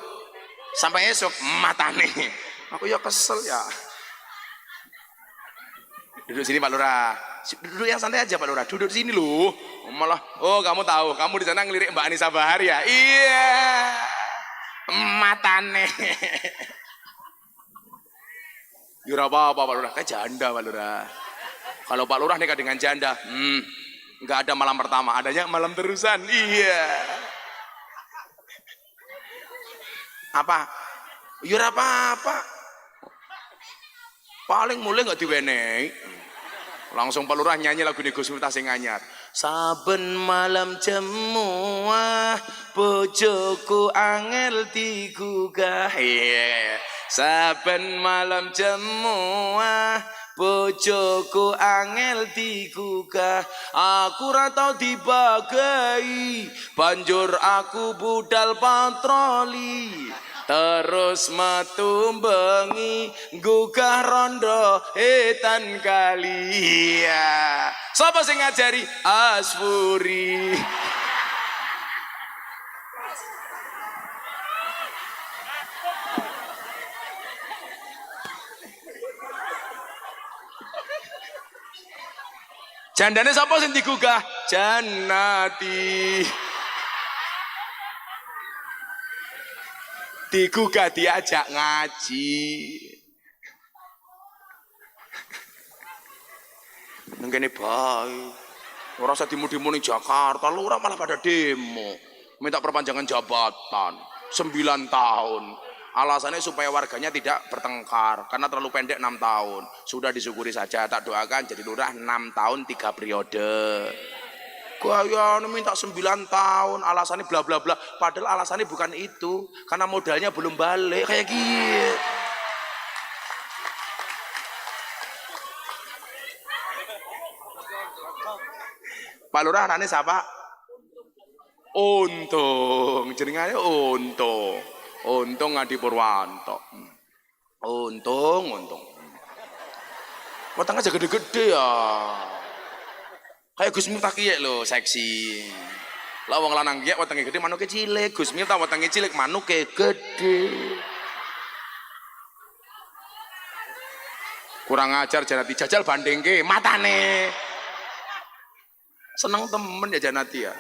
Sampai esok matane. Aku ya kesel ya. Duduk sini Pak Lurah. Duduk yang santai aja Pak Lurah. Duduk sini loh. Malah, oh kamu tahu, kamu di sana ngelirik Mbak Anissa Bahar ya? Iya. Matane. Yura apa Pak Lurah? Kayak janda Pak Lurah. Kalau Pak Lurah nikah dengan janda, nggak ada malam pertama, adanya malam terusan. Iya. Apa? Yura apa? Paling mulai nggak diwenehi. Langsung Pak Lurah nyanyi lagu Gus Miftah sing anyar. Saben malam jemuah bojoku angel digugah. Iya. Saben malam jemuah bojoku angel digugah. Aku ra tau dibagai banjur aku budal patroli. Terus metu bengi gugah rondo etan kali. Sapa sing ngajari? Asfuri. Jandane sapa sing digugah? Jannati. Digugah diajak ngaji. Nang kene bae. Ora usah demo-demo ning Jakarta, lurah malah pada demo. Minta perpanjangan jabatan 9 tahun. Alasannya supaya warganya tidak bertengkar karena terlalu pendek 6 tahun. Sudah disyukuri saja, tak doakan jadi lurah 6 tahun 3 periode. Gaya minta 9 tahun, alasannya bla bla bla. Padahal alasannya bukan itu, karena modalnya belum balik kayak gitu. Pak Lurah anaknya siapa? Untung, jenengane Untung. Untung Ngadi Purwanto. Untung. Wetenge aja gede-gede ya. Kayak Gus Miftah kiye lho, seksi. Lah wong lanang kiye wetenge gede manuke cilik, Gus Miftah wetenge cilik manuke gede. Kurang ajar Janati jajal bandingke matane. Seneng temen ya Janati ya.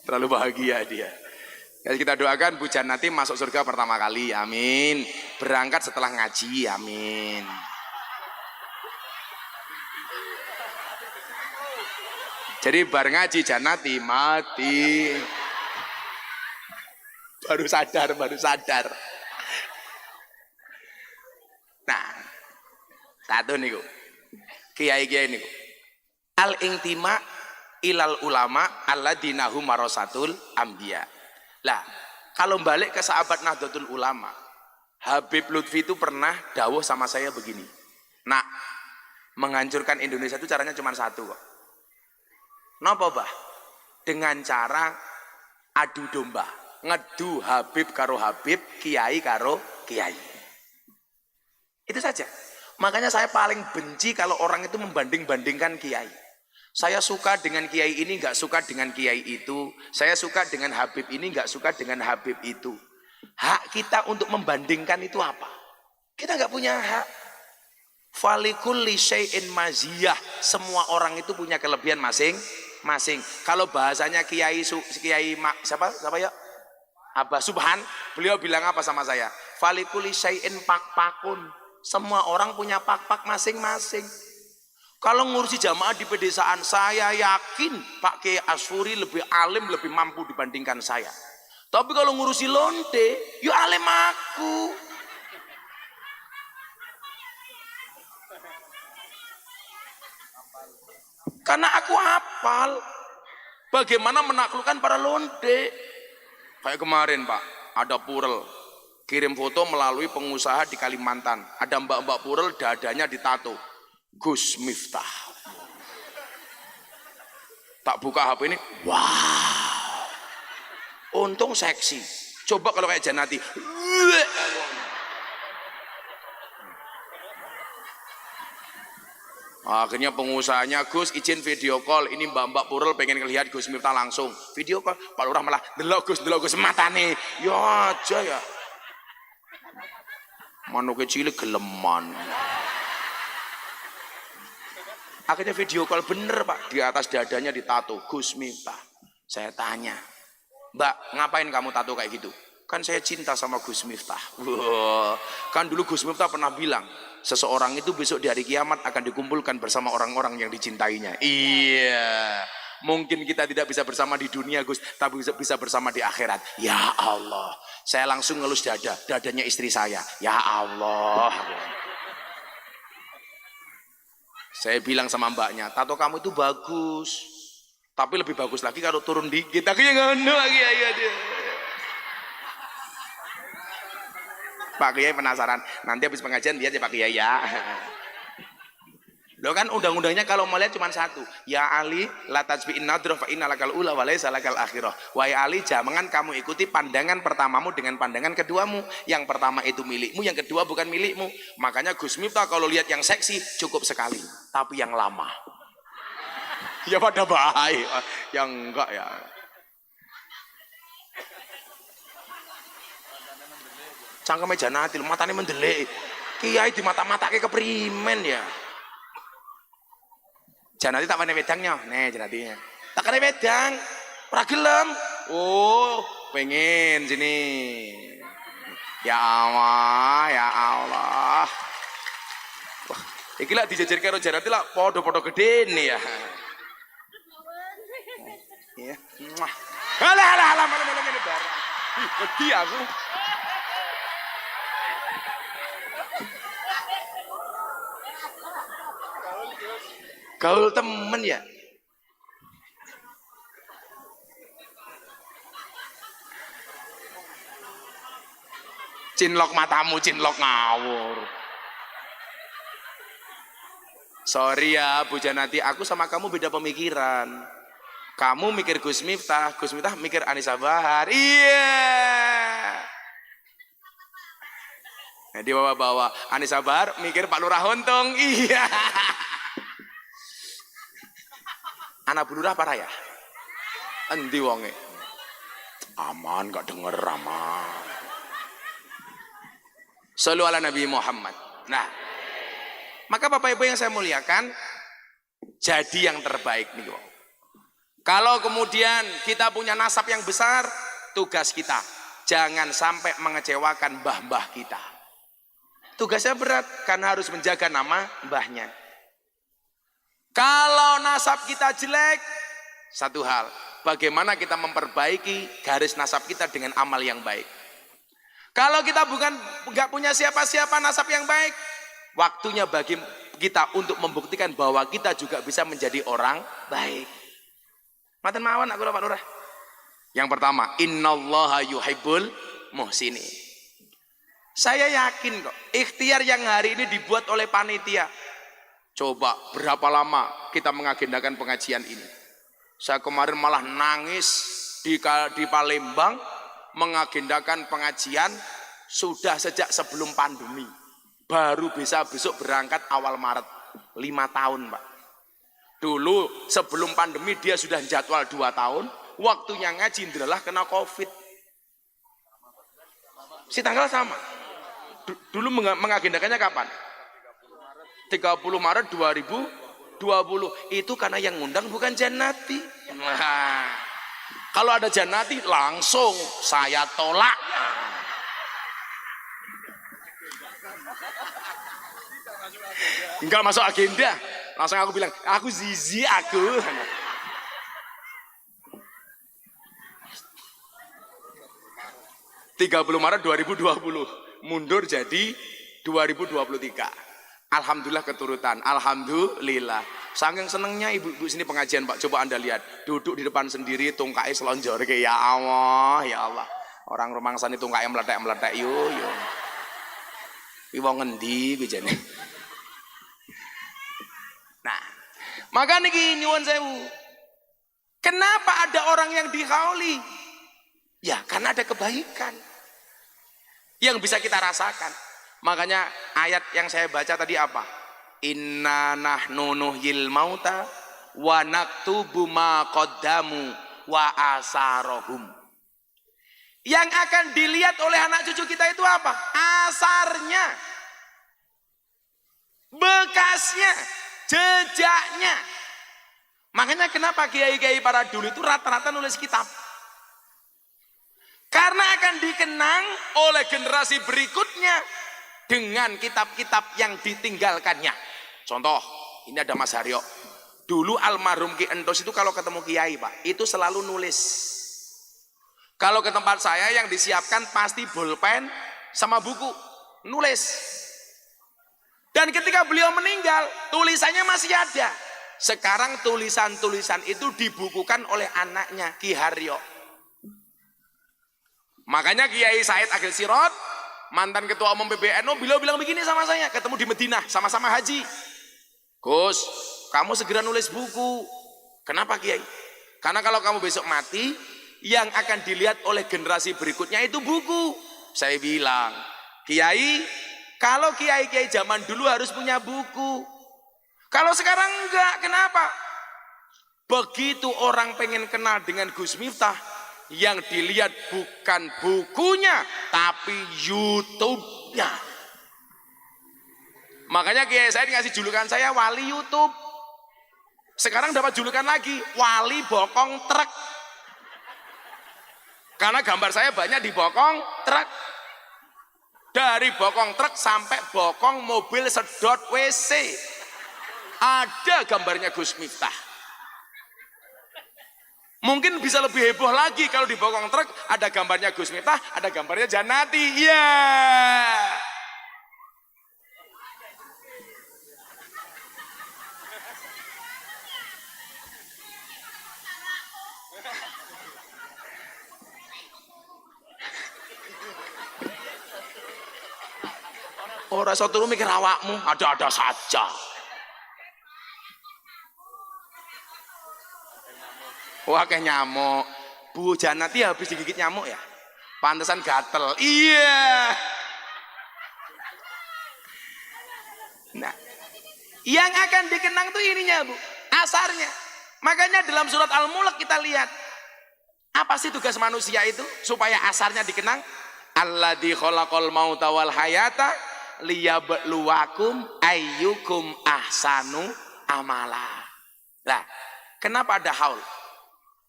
Terlalu bahagia dia. Ya, kita doakan Bu Janati masuk surga pertama kali, amin. Berangkat setelah ngaji, amin. Jadi bar ngaji Janati mati. Baru sadar. Nah, satu niku. Kiai-kiai niku. Al-intima ilal ulama alladzina hum warasatul anbiya. Lah, kalau balik ke sahabat Nahdlatul Ulama, Habib Lutfi itu pernah dawuh sama saya begini. Nak, menghancurkan Indonesia itu caranya cuma satu kok. Napa bah? Dengan cara adu domba, ngedu Habib karo Habib, Kiai karo Kiai. Itu saja. Makanya saya paling benci kalau orang itu membanding-bandingkan Kiai. Saya suka dengan Kiai ini, nggak suka dengan Kiai itu. Saya suka dengan Habib ini, nggak suka dengan Habib itu. Hak kita untuk membandingkan itu apa? Kita nggak punya hak. Falikulli syai'in maziyah. Semua orang itu punya kelebihan masing-masing. Kalau bahasanya siapa ya? Abah Subhan, beliau bilang apa sama saya? Falikulli syai'in pak-pakun. Semua orang punya pak-pak masing-masing. Kalau ngurusi jamaah di pedesaan, saya yakin Pak Kiai Asfuri lebih alim, lebih mampu dibandingkan saya. Tapi kalau ngurusi lonte, yo alim aku. Karena aku hafal bagaimana menaklukkan para londe. Kayak kemarin Pak, ada Purel kirim foto melalui pengusaha di Kalimantan. Ada mbak-mbak Purel dadanya ditato. Gus Miftah. Tak buka HP ini, wow. Untung seksi. Coba kalau kayak Janati. Akhirnya pengusahanya, Gus izin video call, ini mbak-mbak Purel pengen ngelihat Gus Miftah langsung. Video call, Pak Lurah malah delok Gus matane. Ya aja ya. Manuk kecil geleman. Akhirnya video call bener Pak, di atas dadanya ditato Gus Miftah. Saya tanya, Mbak ngapain kamu tato kayak gitu? Kan saya cinta sama Gus Miftah. Wah, kan dulu Gus Miftah pernah bilang, seseorang itu besok di hari kiamat akan dikumpulkan bersama orang-orang yang dicintainya. Iya, mungkin kita tidak bisa bersama di dunia Gus, tapi bisa bersama di akhirat. Ya Allah, saya langsung ngelus dadanya istri saya. Ya Allah. Saya bilang sama mbaknya, tato kamu itu bagus, tapi lebih bagus lagi kalau turun dikit. Akhirnya ngono lagi ya dia. Pak Kiai penasaran, nanti habis pengajian lihat ya Pak Kiai ya. Loh kan undang-undangnya kalau mau lihat cuma satu. Ya Ali, la tajbi'in nadroh fa inna lakal ula wa laisa lakal akhirah. Wahai Ali, jangan kamu ikuti pandangan pertamamu dengan pandangan keduamu. Yang pertama itu milikmu, yang kedua bukan milikmu. Makanya Gus Miftah kalau lihat yang seksi cukup sekali, tapi yang lama. Ya pada baik, yang enggak ya. Cangkeme Janati, matane mendelik. Kiai di mata-mata kayak keprimen ya. Janati tak pakai wedangnya, nih Janatinya. Tak pakai wedang, ora gelem. Oh, pengen sini. Ya Allah, ya Allah. Wah, iki lak dijajar karo Janati lak podo-podo gede nih ya. Iya. Alah, malah ngene barang. Wedi aku. Gaul temen ya. Cinlok matamu, cinlok ngawur. Sorry ya Bu Janati, aku sama kamu beda pemikiran. Kamu mikir Gus Miftah mikir Anisa Bahar. Iya. Nah, di bawah Anisa Bahar mikir Pak Lurah Hontong. Iya. Anak Bu Lurah parah ya? Endi wonge? Aman, gak denger aman. Sallu ala Nabi Muhammad. Nah, maka Bapak Ibu yang saya muliakan, jadi yang terbaik nih. Kalau kemudian kita punya nasab yang besar, tugas kita jangan sampai mengecewakan mbah-mbah kita. Tugasnya berat karena harus menjaga nama mbahnya. Kalau nasab kita jelek, satu hal, bagaimana kita memperbaiki garis nasab kita dengan amal yang baik. Kalau kita nggak punya siapa-siapa nasab yang baik, waktunya bagi kita untuk membuktikan bahwa kita juga bisa menjadi orang baik. Maten mawon aku Pak Lurah. Yang pertama, innallaha yuhibbul muhsinin. Saya yakin kok, ikhtiar yang hari ini dibuat oleh panitia. Coba berapa lama kita mengagendakan pengajian ini. Saya kemarin malah nangis di Palembang mengagendakan pengajian sudah sejak sebelum pandemi. Baru bisa besok berangkat awal Maret. 5 tahun Pak. Dulu sebelum pandemi dia sudah jadwal 2 tahun. Waktunya ngaji indralah kena COVID. Si tanggal sama. Dulu mengagendakannya kapan? 30 Maret 2020. Itu karena yang ngundang bukan Janati. Nah, kalau ada Janati langsung saya tolak. Enggak masuk agenda. Langsung aku bilang, aku zizi aku. 30 Maret 2020. Mundur jadi 2023. Alhamdulillah keturutan, alhamdulillah. Saking senengnya ibu-ibu sini pengajian Pak, coba Anda lihat, duduk di depan sendiri, tungkai selonjor ke ya Allah, ya Allah. Orang rumangsa ini tungkai meletek-meletek yo. Ki wong ngendi kuwi jane. Nah, maka niki nyuwun sewu. Kenapa ada orang yang dihauli? Ya, karena ada kebaikan yang bisa kita rasakan. Makanya ayat yang saya baca tadi apa? Inna nahnu nuhyil mauta wa naktubu ma qaddamu wa asarahum. Yang akan dilihat oleh anak cucu kita itu apa? Asarnya, bekasnya, jejaknya. Makanya kenapa kiai-kiai para dulu itu rata-rata nulis kitab? Karena akan dikenang oleh generasi berikutnya dengan kitab-kitab yang ditinggalkannya. Contoh, ini ada Mas Haryo. Dulu almarhum Ki Entos itu kalau ketemu kiai Pak, itu selalu nulis. Kalau ke tempat saya yang disiapkan pasti bolpen sama buku, nulis. Dan ketika beliau meninggal, tulisannya masih ada. Sekarang tulisan-tulisan itu dibukukan oleh anaknya Ki Haryo. Makanya Kiai Said Agil Sirot, mantan ketua umum PBNU, beliau bilang begini sama saya, ketemu di Madinah, sama-sama haji. Gus, kamu segera nulis buku. Kenapa Kiai? Karena kalau kamu besok mati, yang akan dilihat oleh generasi berikutnya itu buku. Saya bilang, Kiai, kalau kiai-kiai zaman dulu harus punya buku. Kalau sekarang enggak, kenapa? Begitu orang pengen kenal dengan Gus Miftah, yang dilihat bukan bukunya tapi YouTube-nya. Makanya Kiai Said ngasih julukan saya wali YouTube. Sekarang dapat julukan lagi, wali bokong truk. Karena gambar saya banyak di bokong truk. Dari bokong truk sampai bokong mobil sedot WC, ada gambarnya Gus Miftah. Mungkin bisa lebih heboh lagi kalau di bokong truk ada gambarnya Gus Miftah, ada gambarnya Janati. Iya. Ora iso turu mikir awakmu, ada-ada saja. Wah kayak nyamuk. Bu Janati habis digigit nyamuk ya? Pantesan gatel. Iya. Nah, yang akan dikenang tuh ininya Bu, asarnya. Makanya dalam surat Al-Mulk kita lihat, apa sih tugas manusia itu supaya asarnya dikenang? Alladzi khalaqal mauta wal hayata liyabluwakum ayyukum ahsanu amala. Lah, kenapa ada haul?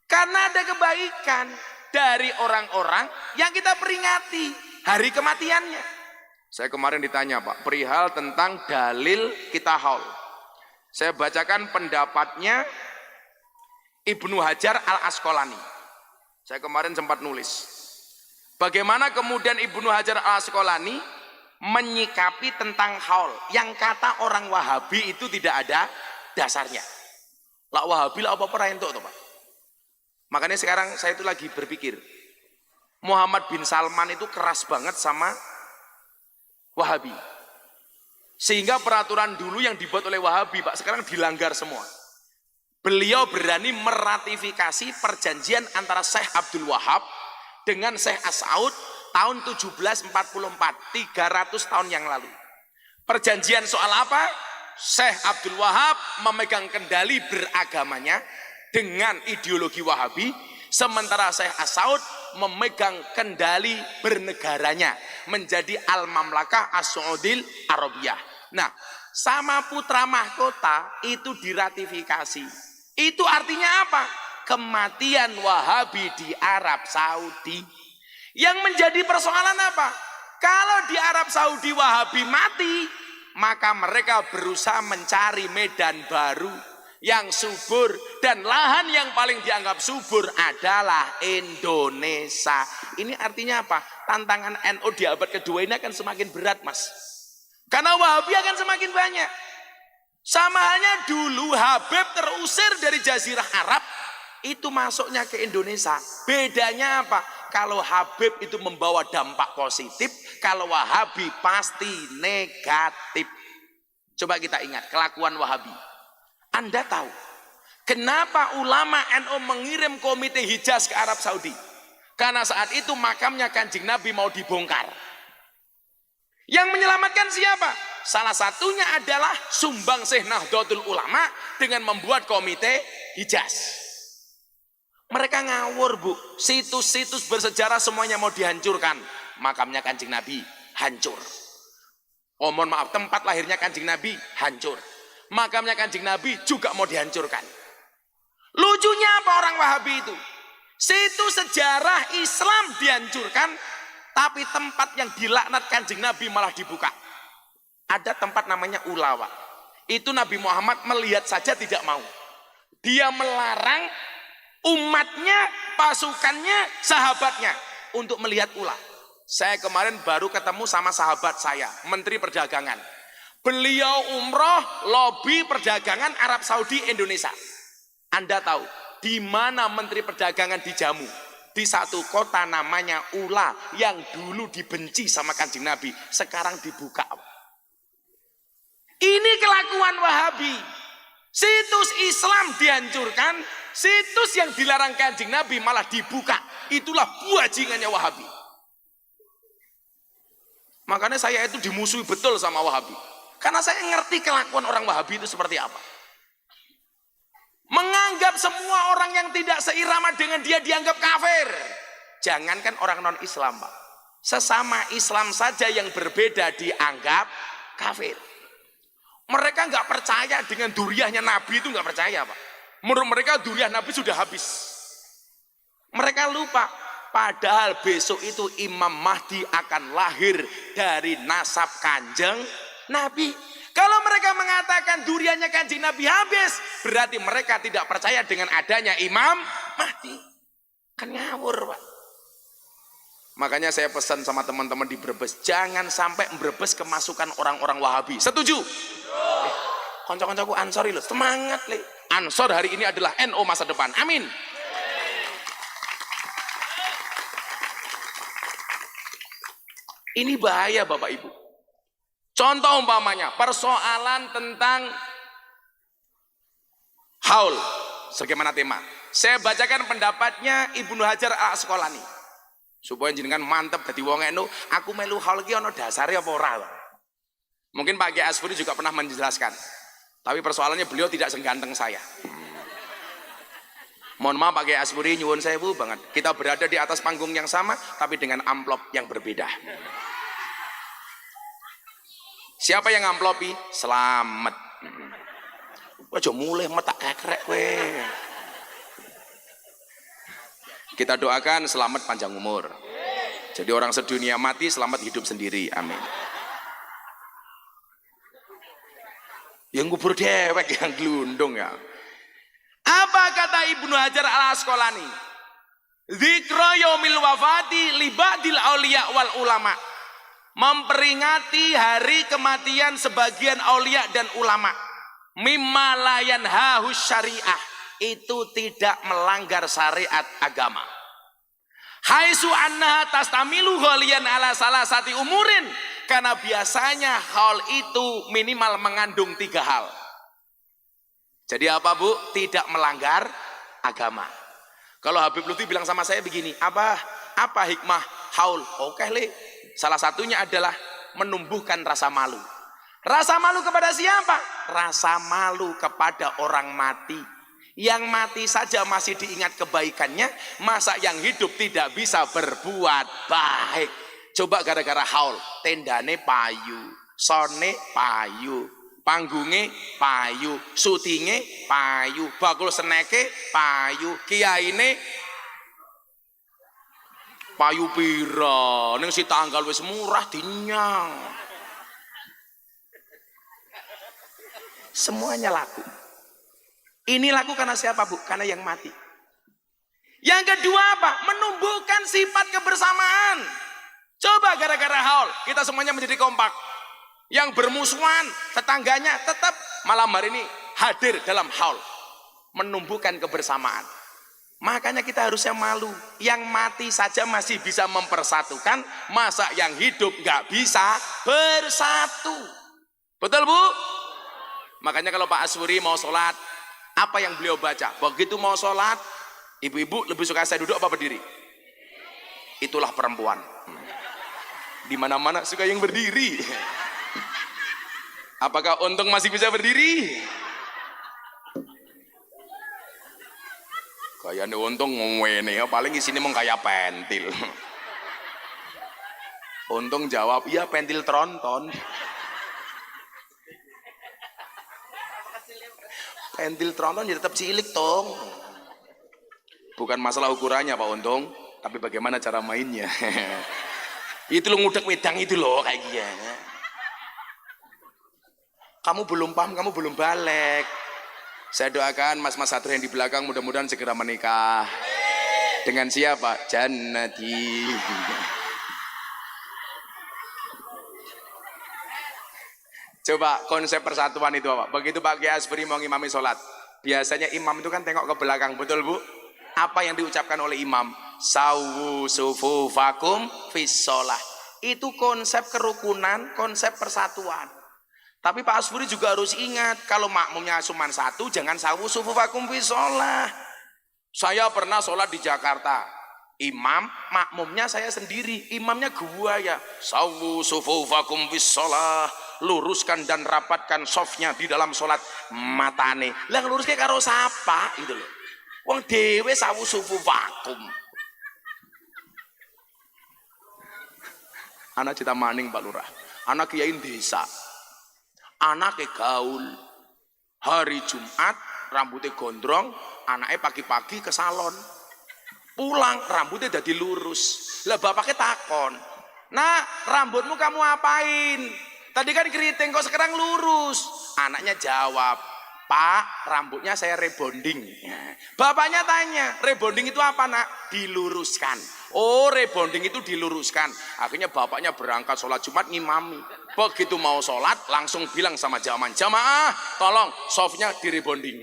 Karena ada kebaikan dari orang-orang yang kita peringati hari kematiannya. Saya kemarin ditanya Pak, perihal tentang dalil kita haul. Saya bacakan pendapatnya Ibnu Hajar Al-Asqalani. Saya kemarin sempat nulis. Bagaimana kemudian Ibnu Hajar Al-Asqalani menyikapi tentang haul yang kata orang Wahabi itu tidak ada dasarnya. Lah Wahabi lah apa pernah entuk tuh Pak? Makanya sekarang saya itu lagi berpikir, Muhammad bin Salman itu keras banget sama Wahabi. Sehingga peraturan dulu yang dibuat oleh Wahabi, Pak, sekarang dilanggar semua. Beliau berani meratifikasi perjanjian antara Syekh Abdul Wahab dengan Syekh As-Saud tahun 1744, 300 tahun yang lalu. Perjanjian soal apa? Syekh Abdul Wahab memegang kendali beragamanya dengan ideologi Wahabi, sementara Syekh As-Saud memegang kendali bernegaranya menjadi Al-Mamlakah As-Saudil Arabiyah. Nah, sama putra mahkota itu diratifikasi. Itu artinya apa? Kematian Wahabi di Arab Saudi. Yang menjadi persoalan apa? Kalau di Arab Saudi Wahabi mati, maka mereka berusaha mencari medan baru yang subur, dan lahan yang paling dianggap subur adalah Indonesia. Ini artinya apa? Tantangan NU di abad kedua ini akan semakin berat Mas. Karena Wahabi akan semakin banyak. Sama halnya dulu Habib terusir dari Jazirah Arab, itu masuknya ke Indonesia. Bedanya apa? Kalau Habib itu membawa dampak positif, kalau Wahabi pasti negatif. Coba kita ingat kelakuan Wahabi. Anda tahu kenapa ulama NU mengirim komite Hijaz ke Arab Saudi? Karena saat itu makamnya Kanjeng Nabi mau dibongkar. Yang menyelamatkan siapa? Salah satunya adalah Sumbangsih Nahdlatul Ulama dengan membuat komite Hijaz. Mereka ngawur, Bu. Situs-situs bersejarah semuanya mau dihancurkan. Makamnya Kanjeng Nabi hancur. Oh, mohon maaf, tempat lahirnya Kanjeng Nabi hancur. Makamnya Kanjeng Nabi juga mau dihancurkan. Lucunya apa orang Wahabi itu? Situs sejarah Islam dihancurkan, tapi tempat yang dilaknat Kanjeng Nabi malah dibuka. Ada tempat namanya Ulawa. Itu Nabi Muhammad melihat saja tidak mau. Dia melarang umatnya, pasukannya, sahabatnya untuk melihat Ula. Saya kemarin baru ketemu sama sahabat saya, Menteri Perdagangan. Beliau umroh lobi perdagangan Arab Saudi Indonesia. Anda tahu di mana Menteri Perdagangan dijamu? Di satu kota namanya Ula yang dulu dibenci sama Kanjeng Nabi, sekarang dibuka. Ini kelakuan Wahabi. Situs Islam dihancurkan, situs yang dilarang Kanjeng Nabi malah dibuka. Itulah bajingannya Wahabi. Makanya saya itu dimusuhi betul sama Wahabi. Karena saya ngerti kelakuan orang Wahabi itu seperti apa. Menganggap semua orang yang tidak seirama dengan dia dianggap kafir. Jangankan orang non-Islam, Pak. Sesama Islam saja yang berbeda dianggap kafir. Mereka nggak percaya dengan duriahnya Nabi, itu nggak percaya, Pak. Menurut mereka duriah Nabi sudah habis. Mereka lupa, padahal besok itu Imam Mahdi akan lahir dari nasab Kanjeng Nabi. Kalau mereka mengatakan duriannya Kanjeng Nabi habis, berarti mereka tidak percaya dengan adanya Imam Mahdi. Kan ngawur, Pak. Makanya saya pesan sama teman-teman di Brebes, jangan sampai Brebes kemasukan orang-orang Wahabi. Setuju? Konco-koncoku Ansori loh, semangat le. Ansor hari ini adalah NU masa depan. Amin. Ini bahaya Bapak Ibu. Contoh umpamanya persoalan tentang haul sebagaimana tema. Saya bacakan pendapatnya Ibnu Hajar Al-Asqalani. Supaya jenengan mantep dadi wong NU, aku melu haul ki ana dasare apa ora. Mungkin Pak Kiai Asfuri juga pernah menjelaskan. Tapi persoalannya beliau tidak seganteng saya. Mohon maaf Pak Kiai Asfuri, nyuwun sewu banget. Kita berada di atas panggung yang sama tapi dengan amplop yang berbeda. Siapa yang ngamplopi? Selamat. Aja mulai metak kekrek kowe. Kita doakan selamat panjang umur. Jadi orang sedunia mati, selamat hidup sendiri. Amin. Yang ngubur dewek, yang gelundung ya. Apa kata Ibnu Hajar Al-Asqalani? Dzikra yaumil wafati li ba'dil auliya wal ulama. Memperingati hari kematian sebagian aulia dan ulama. Mimma la yanhahu syariah. Itu tidak melanggar syariat agama. Haitsu annaha tastamilu ghaliyan ala salasati umurin, karena biasanya hal itu minimal mengandung 3 hal. Jadi apa Bu? Tidak melanggar agama. Kalau Habib Lutfi bilang sama saya begini, apa hikmah haul? Oke Le. Salah satunya adalah menumbuhkan rasa malu. Rasa malu kepada siapa? Rasa malu kepada orang mati. Yang mati saja masih diingat kebaikannya, masa yang hidup tidak bisa berbuat baik. Coba gara-gara haul, tendane payu, sone payu, panggunge payu, syutinge payu, bakul seneke payu, kiyaine payu pira, ning si tanggal wis murah dinyang. Semuanya laku. Ini laku karena siapa Bu? Karena yang mati. Yang kedua apa? Menumbuhkan sifat kebersamaan. Coba gara-gara haul, kita semuanya menjadi kompak. Yang bermusuhan tetangganya tetap malam hari ini hadir dalam haul, menumbuhkan kebersamaan. Makanya kita harusnya malu. Yang mati saja masih bisa mempersatukan, masa yang hidup nggak bisa bersatu? Betul Bu? Makanya kalau Pak Aswuri mau sholat, apa yang beliau baca? Begitu mau sholat, ibu-ibu lebih suka saya duduk apa berdiri? Itulah perempuan. Di mana-mana suka yang berdiri. Apakah Untung masih bisa berdiri? Kayaknya Untung ngene ya, paling isine mung kaya pentil. Untung jawab, iya pentil tronton. Pentil tronton ya tetap cilik tong. Bukan masalah ukurannya Pak Untung, tapi bagaimana cara mainnya. Itu lo ngudek wedang itu loh kayak gini. Kamu belum paham, kamu belum balik. Saya doakan mas-mas satria yang di belakang mudah-mudahan segera menikah. Dengan siapa? Jannati. Coba konsep persatuan itu apa? Begitu Pak Kiai Asbri mau ngimami sholat, biasanya imam itu kan tengok ke belakang, betul Bu? Apa yang diucapkan oleh imam? Sawu sufufakum fis sholah. Itu konsep kerukunan, konsep persatuan. Tapi Pak Asbri juga harus ingat, kalau makmumnya cuma satu, jangan sawu sufufakum fis sholah. Saya pernah sholat di Jakarta, imam, makmumnya saya sendiri, imamnya gua ya. Sawu sufufakum fis sholah. Luruskan dan rapatkan softnya di dalam sholat matane. Lah lurusnya karo sapa gitu loh. Wong dewe sawu sufufakum. Anak cita maning Pak Lurah, anak kiai desa, anaknya gaul, hari Jumat rambutnya gondrong, anaknya pagi-pagi ke salon, pulang rambutnya jadi lurus. Lah bapaknya takon, nah rambutmu kamu apain? Tadi kan keriting kok sekarang lurus. Anaknya jawab, Pak rambutnya saya rebonding. Bapaknya tanya, rebonding itu apa nak? Diluruskan. Oh rebonding itu diluruskan. Akhirnya bapaknya berangkat sholat Jumat ngimami. Begitu mau sholat langsung bilang sama jamaah, tolong softnya di rebonding.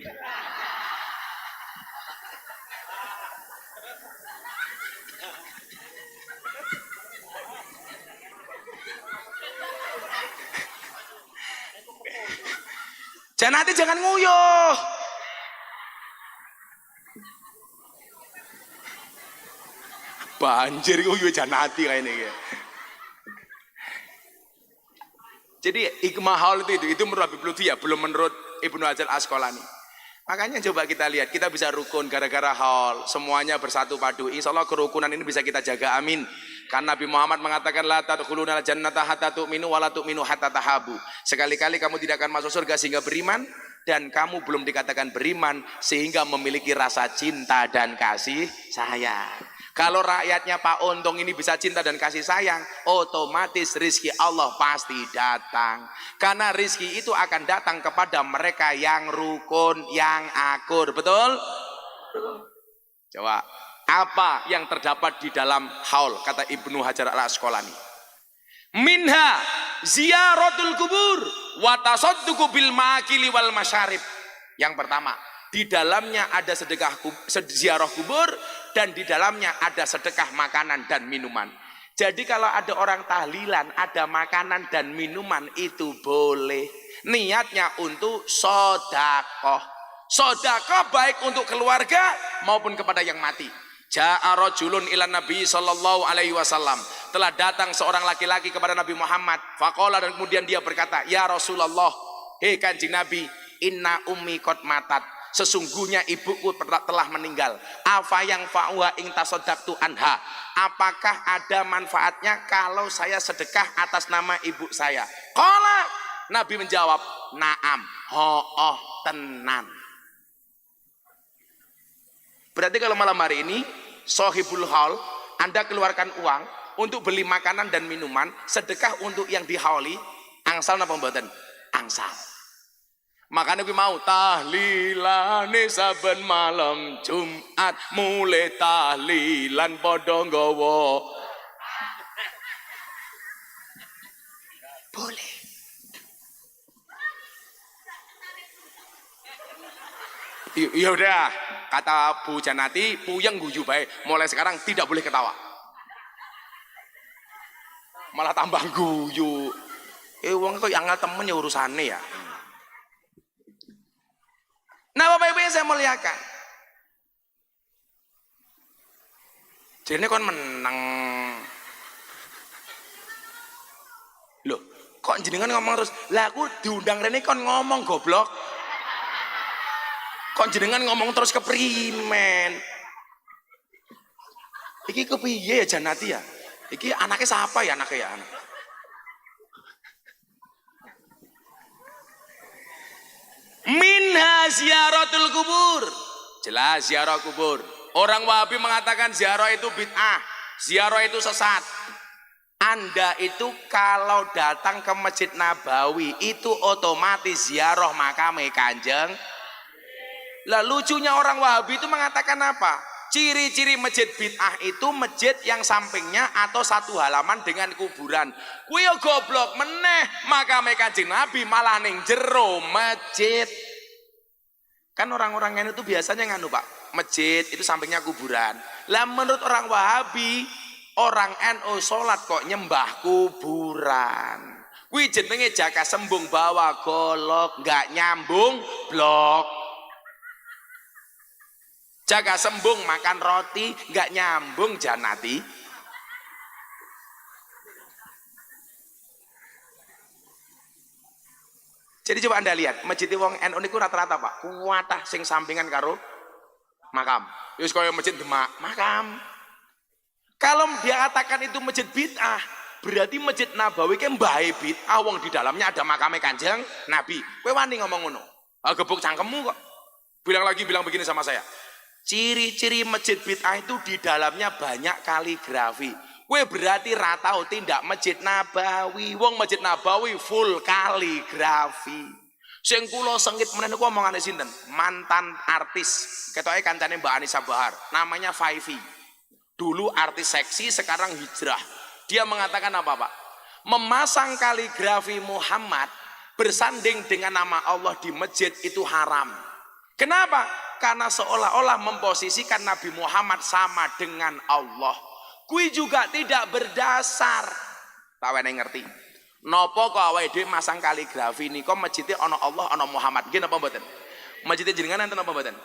Janati jangan nguyuh. Banjir nguyuh Janati kayak ini ya. Jadi hikmah haul itu menurut Habib Lutfi ya, belum menurut Ibnu Hajar Asqalani. Makanya coba kita lihat, kita bisa rukun gara-gara haul, semuanya bersatu padu. Insya Allah kerukunan ini bisa kita jaga, amin. Karena Nabi Muhammad mengatakan la tadkhulunal jannata hatta tu'minu wa la tu'minu hatta tahabu. Sekali-kali kamu tidak akan masuk surga sehingga beriman, dan kamu belum dikatakan beriman sehingga memiliki rasa cinta dan kasih sayang. Kalau rakyatnya Pak Untung ini bisa cinta dan kasih sayang, otomatis rizki Allah pasti datang. Karena rizki itu akan datang kepada mereka yang rukun, yang akur. Betul? Coba, apa yang terdapat di dalam haul, kata Ibnu Hajar al-Asqalani? Minha ziyaratul kubur wa tasadduqu bil makili wal masyarib. Yang pertama, di dalamnya ada ziarah kubur, dan di dalamnya ada sedekah makanan dan minuman. Jadi kalau ada orang tahlilan, ada makanan dan minuman, itu boleh. Niatnya untuk sodakoh. Sodakoh baik untuk keluarga maupun kepada yang mati. Ja'a rajulun ila Nabi sallallahu alaihi wasallam. Telah datang seorang laki-laki kepada Nabi Muhammad. Faqala, dan kemudian dia berkata, ya Rasulullah, hei Kanjeng Nabi, inna ummi qad matat. Sesungguhnya ibuku telah meninggal. Apa yang fa'uha ing tasaddaqtu anha. Apakah ada manfaatnya kalau saya sedekah atas nama ibu saya? Qala, Nabi menjawab, naam, ho'oh, tenan. Berarti kalau malam hari ini sohibul haul, Anda keluarkan uang untuk beli makanan dan minuman, sedekah untuk yang dihauli, angsal napa mboten? Angsal. Makanya gue mau tahlilane saben malam Jumat, mulai tahlilan padha nggawa. Boleh. Ya udah, kata Bu Janati, puyeng guyu bae. Mulai sekarang tidak boleh ketawa. Malah tambah guyu. Wong kok yang temen ya urusane ya. Nah, Bapak Ibu yang saya muliakan. Jadi kon menang. Loh, kok jenengan ngomong terus? Lah aku diundang rene kon ngomong goblok. Kok jenengan ngomong terus keprimen? Iki kepiye ya Janati ya? Iki anaknya siapa ya anaknya ya? Minha ziaratul kubur. Jelas ziarah kubur. Orang Wahabi mengatakan ziarah itu bid'ah. Ziarah itu sesat. Anda itu kalau datang ke Masjid Nabawi itu otomatis ziarah makam Kanjeng. Lah lucunya orang Wahabi itu mengatakan apa? Ciri-ciri masjid bid'ah itu masjid yang sampingnya atau satu halaman dengan kuburan. Kuwi yo goblok meneh, makame Kanjeng Nabi malah ning jero masjid. Kan orang-orang itu biasanya nganu Pak, masjid itu sampingnya kuburan. Lah menurut orang Wahabi, orang NU sholat kok nyembah kuburan. Kuwi jenenge jaka sembung bawa golok, nggak nyambung blok. Jaga sembung makan roti nggak nyambung Janati. Jadi coba Anda lihat masjid wong NU niku rata-rata Pak kuwatah sing sampingan karo makam. Wis kaya masjid Demak makam. Kalau dia katakan itu masjid bid'ah, berarti masjid Nabawi ke mbahe bid'ah wong di dalamnya ada makame Kanjeng Nabi. Kowe wani ngomong ngono? Ah gebuk cangkemmu kok. Bilang begini sama saya. Ciri-ciri masjid bid'ah itu di dalamnya banyak kaligrafi. Kue berarti ratau tindak masjid Nabawi. Wong masjid Nabawi full kaligrafi. Sing kula sengit menen niku omongane sinten? Mantan artis. Ketoke kancane Mbak Anissa Bahar. Namanya Faifi. Dulu artis seksi, sekarang hijrah. Dia mengatakan apa, Pak? Memasang kaligrafi Muhammad bersanding dengan nama Allah di masjid itu haram. Kenapa? Karena seolah-olah memposisikan Nabi Muhammad sama dengan Allah. Kui juga tidak berdasar. Tak wene ngerti. Nopo kok awake dhewe masang kaligrafi nika masjidnya ana Allah ana Muhammad. Nggih napa mboten? Masjidnya jenengan enten apa mboten?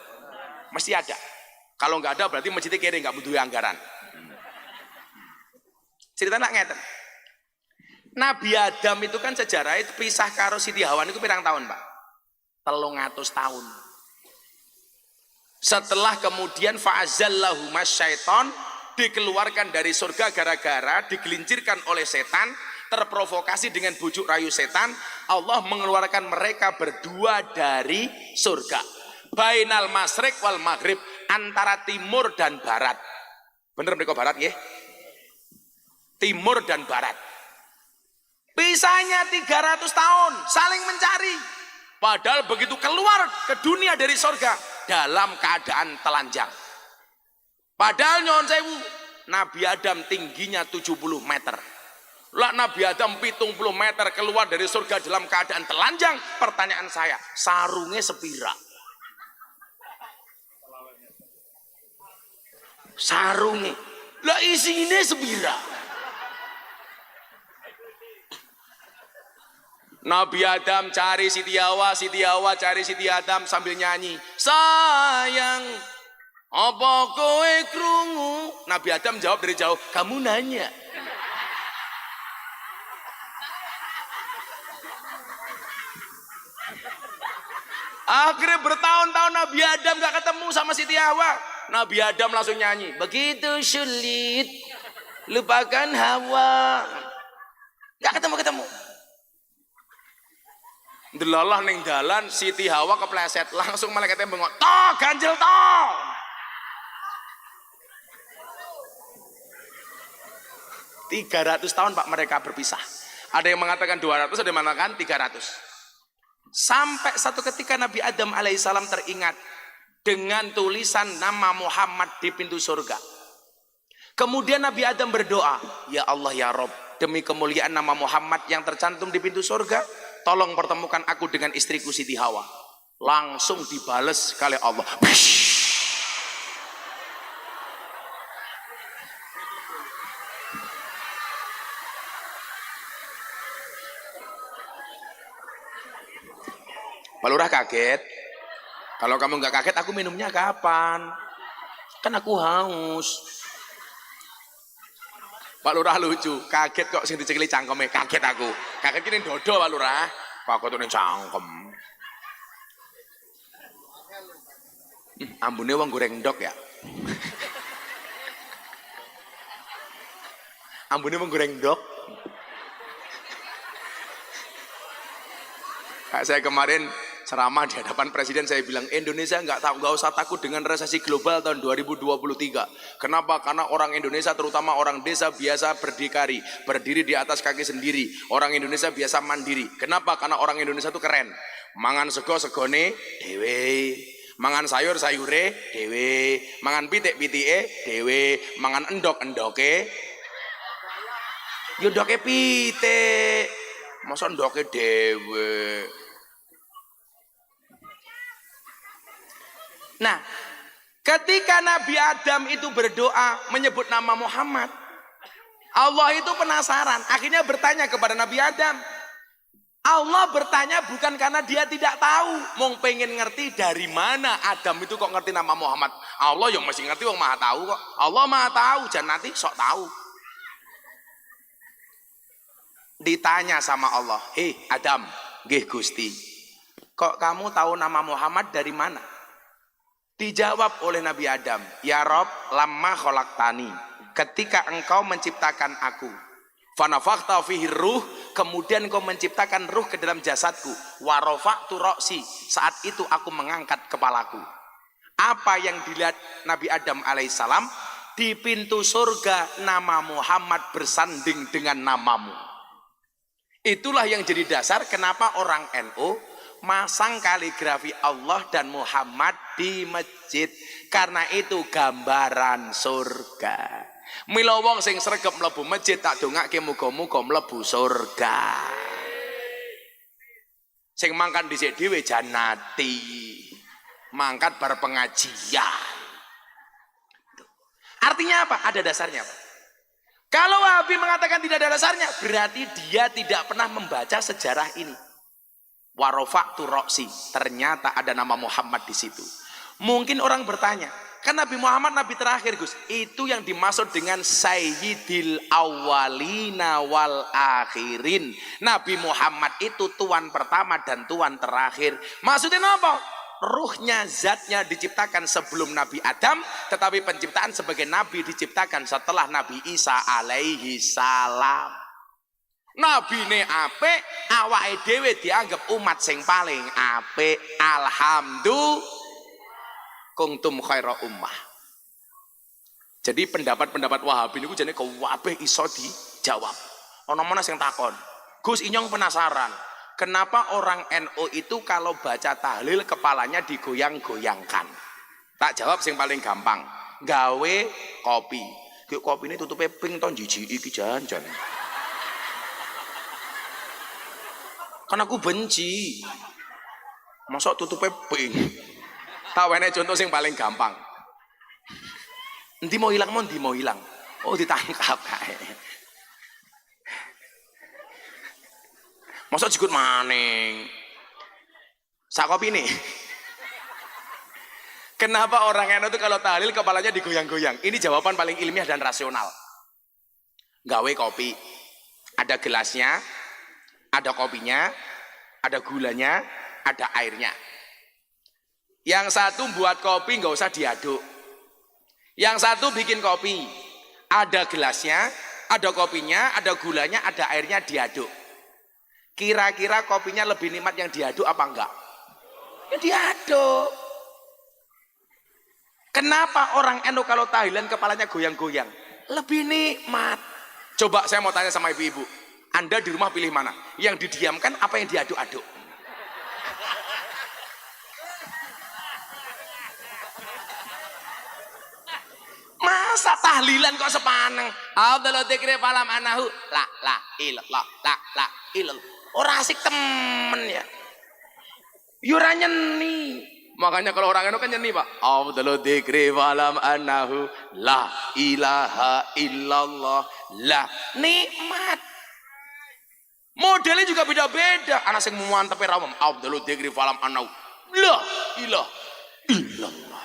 Mesti ada. Kalau nggak ada berarti masjidnya kere nggak butuh anggaran. Ceritanya ngeten. Nabi Adam itu kan sejarah itu pisah karo Siti Hawa itu pirang tahun, Pak? 300 tahun. Setelah kemudian fa'azallahuma syaiton dikeluarkan dari surga gara-gara digelincirkan oleh setan, terprovokasi dengan bujuk rayu setan, Allah mengeluarkan mereka berdua dari surga. Bainal masyriq wal maghrib, antara timur dan barat. Bener mereka barat ya? Timur dan barat. Pisahnya 300 tahun, saling mencari. Padahal begitu keluar ke dunia dari surga dalam keadaan telanjang. Padahal nyuwun sewu, Nabi Adam tingginya 70 meter. Lah Nabi Adam 70 meter keluar dari surga dalam keadaan telanjang. Pertanyaan saya, sarungnya sepira? Sarungnya. Lah isinya sepira? Nabi Adam cari Siti Hawa cari Siti Adam sambil nyanyi. Sayang, apa kowe krungu? Nabi Adam jawab dari jauh, kamu nanya. Akhirnya bertahun-tahun Nabi Adam gak ketemu sama Siti Hawa. Nabi Adam langsung nyanyi. Begitu sulit, lupakan Hawa. Gak ketemu-ketemu. Delalah ning dalan Siti Hawa kepleset, langsung malaikatnya bengok, toh ganjel toh. ...300 tahun Pak mereka berpisah. Ada yang mengatakan 200, ada yang mengatakan 300. Sampai satu ketika Nabi Adam alaihissalam teringat dengan tulisan nama Muhammad di pintu surga. Kemudian Nabi Adam berdoa, ya Allah ya Rob, demi kemuliaan nama Muhammad yang tercantum di pintu surga, tolong pertemukan aku dengan istriku Siti Hawa. langsung dibales kali Allah. Pak Lurah kaget. Kalau kamu nggak kaget, aku minumnya kapan? Kan aku haus. Pak Lurah lucu, kaget kok sing dicekeli cangkeme, kaget aku. Kaget kene dodo Pak Lurah. Pak kok ning cangkem. Ambune wong goreng ndok ya. Ambune wong goreng ndok. Kayak saya kemarin ceramah di hadapan presiden, saya bilang Indonesia nggak usah takut dengan resesi global tahun 2023. Kenapa? Karena orang Indonesia terutama orang desa biasa berdikari, berdiri di atas kaki sendiri. Orang Indonesia biasa mandiri. Kenapa? Karena orang Indonesia itu keren. Mangan sego segone dewe, mangan sayur sayure dewe, mangan pitik pitike dewe, mangan endok endoke. Yo endoke pitik, masa endoke dewe. Nah, ketika Nabi Adam itu berdoa menyebut nama Muhammad, Allah itu penasaran, akhirnya bertanya kepada Nabi Adam. Allah bertanya bukan karena dia tidak tahu, mau pengen ngerti dari mana Adam itu kok ngerti nama Muhammad. Allah yang masih ngerti, wong maha tahu kok. Allah maha tahu, jangan nanti sok tahu. Ditanya sama Allah, "Hei Adam, nggih Gusti, kok kamu tahu nama Muhammad dari mana?" Dijawab oleh Nabi Adam, "Ya Rob, lamma khalaqtani, ketika engkau menciptakan aku, fanafakhta fihi ruh, kemudian engkau menciptakan ruh ke dalam jasadku, wa rafa'tu ra'si, saat itu aku mengangkat kepalaku." Apa yang dilihat Nabi Adam alaihissalam? Di pintu surga nama Muhammad bersanding dengan namamu. Itulah yang jadi dasar kenapa orang NU masang kaligrafi Allah dan Muhammad di masjid, karena itu gambaran surga. Mila wong sing sregep mlebu masjid tak dongake muga-muga mlebu surga. Sing mangkat dhisik dhewe janati, mangkat bar pengajian. Artinya apa? Ada dasarnya, Pak. Kalau Wahabi mengatakan tidak ada dasarnya, berarti dia tidak pernah membaca sejarah ini. Warofa'tu roksi, ternyata ada nama Muhammad di situ. Mungkin orang bertanya, kan Nabi Muhammad Nabi terakhir Gus, itu yang dimaksud dengan Sayyidil Awwalina wal Akhirin. Nabi Muhammad itu tuan pertama dan tuan terakhir. Maksudnya apa? Ruhnya, zatnya diciptakan sebelum Nabi Adam, tetapi penciptaan sebagai Nabi diciptakan setelah Nabi Isa alaihi salam. Nabi ne apik, awake dhewe dianggap umat sing paling apik. Alhamdulillah kuntum khaira ummah. Jadi pendapat-pendapat Wahabi niku jane kabeh iso dijawab. Ana mana sing takon, "Gus Inyong penasaran, kenapa orang NU itu kalau baca tahlil kepalanya digoyang-goyangkan?" Tak jawab sing paling gampang, gawe kopi. Ki kopine tutupe ping to jijiki iki jan-jan. Kan aku benci. Masa tutupe ping. Tak wene contoh sing paling gampang. Endi mau hilang, endi mau hilang. Oh, ditangkap kae. Masa jikut maning. Sak kopi nih. Kenapa orang NU itu kalau tahlil kepalanya digoyang-goyang? Ini jawaban paling ilmiah dan rasional. Gawe kopi. Ada gelasnya, ada kopinya, ada gulanya, ada airnya. Yang satu buat kopi nggak usah diaduk. Yang satu bikin kopi, ada gelasnya, ada kopinya, ada gulanya, ada airnya, diaduk. Kira-kira kopinya lebih nikmat yang diaduk apa enggak? Ya diaduk. Kenapa orang NU kalau tahlilan kepalanya goyang-goyang? Lebih nikmat. Coba saya mau tanya sama ibu-ibu, Anda di rumah pilih mana? Yang didiamkan apa yang diaduk-aduk? Masa tahlilan kok sepaneng? Abdul dzikri falam anahu la illallah la illallah. Ora asik temen ya. Yura nyeni. Makanya kalau orang NU kan nyeni Pak. Afdalu dzikri falam annahu la ilaha illallah. La nikmat. Modelnya juga beda-beda. Anak sing muantepe rawem. Afdalu dzikri falam annahu la ilaha illallah.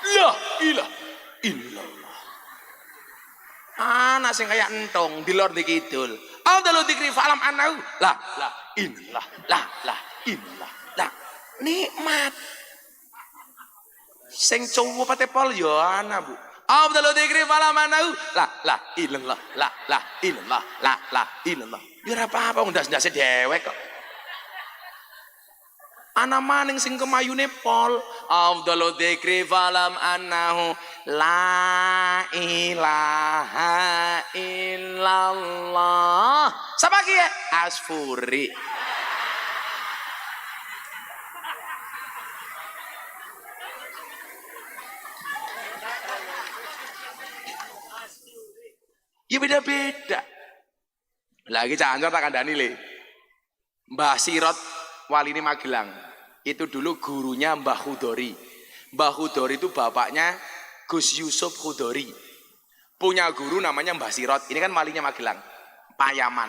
La ilaha illallah. Anak sing kayak entong di lor di kidul. Afdalu dzikri falam annahu la illallah. La illallah. La nikmat. Sing cowo pate pol yo ana Bu. Afdalu dzikri falam annahu la illallah. La illallah. La illallah. Ya ora apa-apa ndas-ndase dewek kok. Ana maning sing kemayune pol. Afdalu dzikri falam annahu la ilaha illallah. Sapa ki ya? Asfuri. Ya beda-beda. Lagi cancor tak kandani le. Mbah Sirot wali ini Magelang. Itu dulu gurunya Mbah Khudori. Mbah Khudori itu bapaknya Gus Yusuf Khudori. Punya guru namanya Mbah Sirot. Ini kan walinya Magelang. Payaman.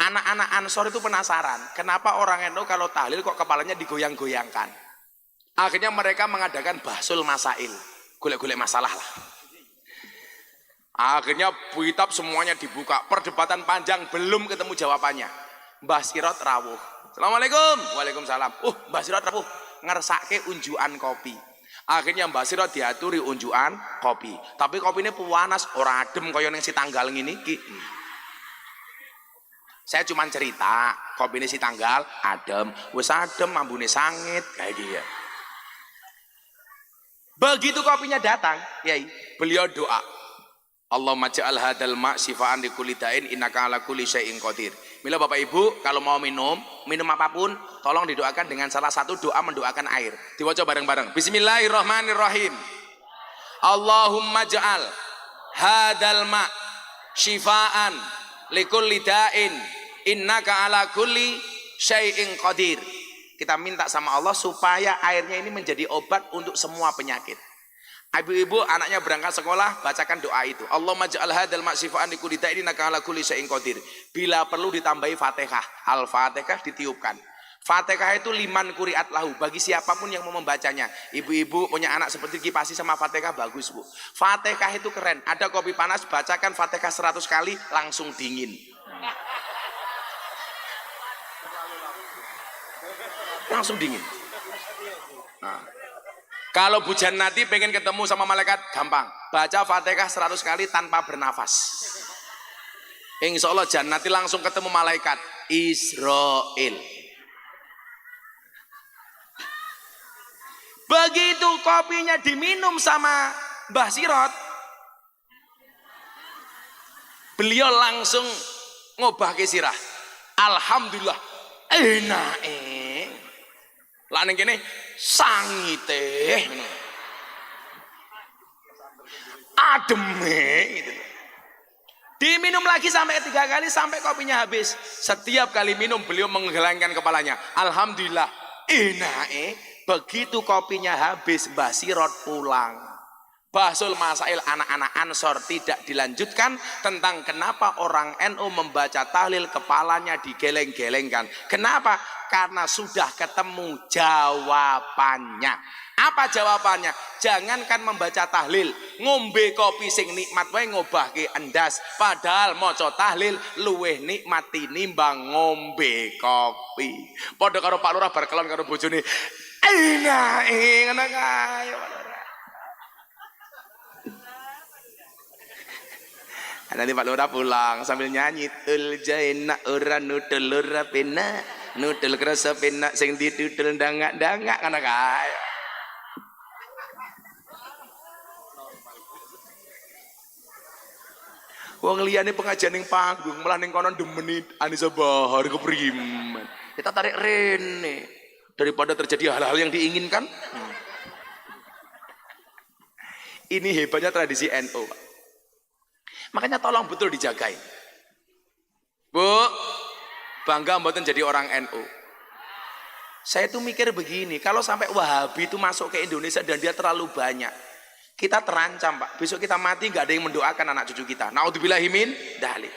Anak-anak Ansor itu penasaran. Kenapa orang NU kalau tahlil kok kepalanya digoyang-goyangkan. Akhirnya mereka mengadakan bahsul masail. Golek-golek masalah lah. Akhirnya kitab semuanya dibuka. Perdebatan panjang belum ketemu jawabannya. Mbah Sirot rawuh. Assalamualaikum. Waalaikumsalam. Mbah Sirot rawuh ngersake unjukan kopi. Akhirnya Mbah Sirot diaturi unjukan kopi. Tapi kopi ini panas, ora adem kaya ning si tanggal ngene iki. Saya cuma cerita, kopi ini si tanggal adem, wis adem ambune sangit kayak gitu ya. Begitu kopinya datang, Yai, beliau doa. Allahumma ja'al hadal ma' sifaan li kulli da'in innaka ala kulli syai'in qadir. Mila Bapak Ibu kalau mau minum apapun tolong didoakan dengan salah satu doa mendoakan air. Diwaca bareng-bareng. Bismillahirrahmanirrahim. Allahumma ja'al hadal ma' sifaan li kulli da'in innaka ala kulli syai'in qadir. Kita minta sama Allah supaya airnya ini menjadi obat untuk semua penyakit. Ibu-ibu anaknya berangkat sekolah, bacakan doa itu. Allahumma ja'al hadzal maksifaan li kulli da'in innaka ala kulli syai'in qadir. Bila perlu ditambahi Fatihah. Al-Fatihah ditiupkan. Fatihah itu liman quri'at lahu, bagi siapapun yang mau membacanya. Ibu-ibu punya anak seperti Kipasi sama Fatihah bagus, Bu. Fatihah itu keren. Ada kopi panas, bacakan Fatihah 100 kali langsung dingin. Langsung dingin. Nah. Kalau Bu Jannati pengen ketemu sama malaikat, gampang. Baca Fatihah 100 kali tanpa bernafas. Insya Allah Jannati langsung ketemu malaikat Israel. Begitu kopinya diminum sama Mbah Sirot, beliau langsung ngobah ke sirah. Alhamdulillah, enak lah ning kene sangite ademe gitu. Diminum lagi sampai 3 kali sampai kopinya habis. Setiap kali minum beliau menggelengkan kepalanya. Alhamdulillah enak. Begitu kopinya habis Mbah Sirot pulang. Bahsul masail anak-anak Ansor tidak dilanjutkan tentang kenapa orang NU membaca tahlil kepalanya digeleng-gelengkan. Kenapa? Karena sudah ketemu jawabannya. Apa jawabannya? Jangankan membaca tahlil, ngombe kopi sing nikmat wae ngobahke endas. Padahal maca tahlil luweh nikmat tinimbang ngombe kopi. Padha karo Pak Lurah bar kelon karo bojone. Enak ngono kae. Nanti Pak Lurah pulang sambil nyanyi tul jaina ora nutul ora pena nutul kerasa pena sing ditutul dangak-dangak kana kae. Wong liyane pengajian ning panggung malah ning kono demeni Anisa Bahar keprimen. Kita tarik rene daripada terjadi hal-hal yang diinginkan. Ini hebatnya tradisi NU, Pak. Makanya tolong betul dijagain. Bu, bangga mboten jadi orang NU. Saya tuh mikir begini, kalau sampai Wahabi itu masuk ke Indonesia dan dia terlalu banyak, kita terancam Pak. Besok kita mati nggak ada yang mendoakan anak cucu kita. Naudzubillahimin dzalik.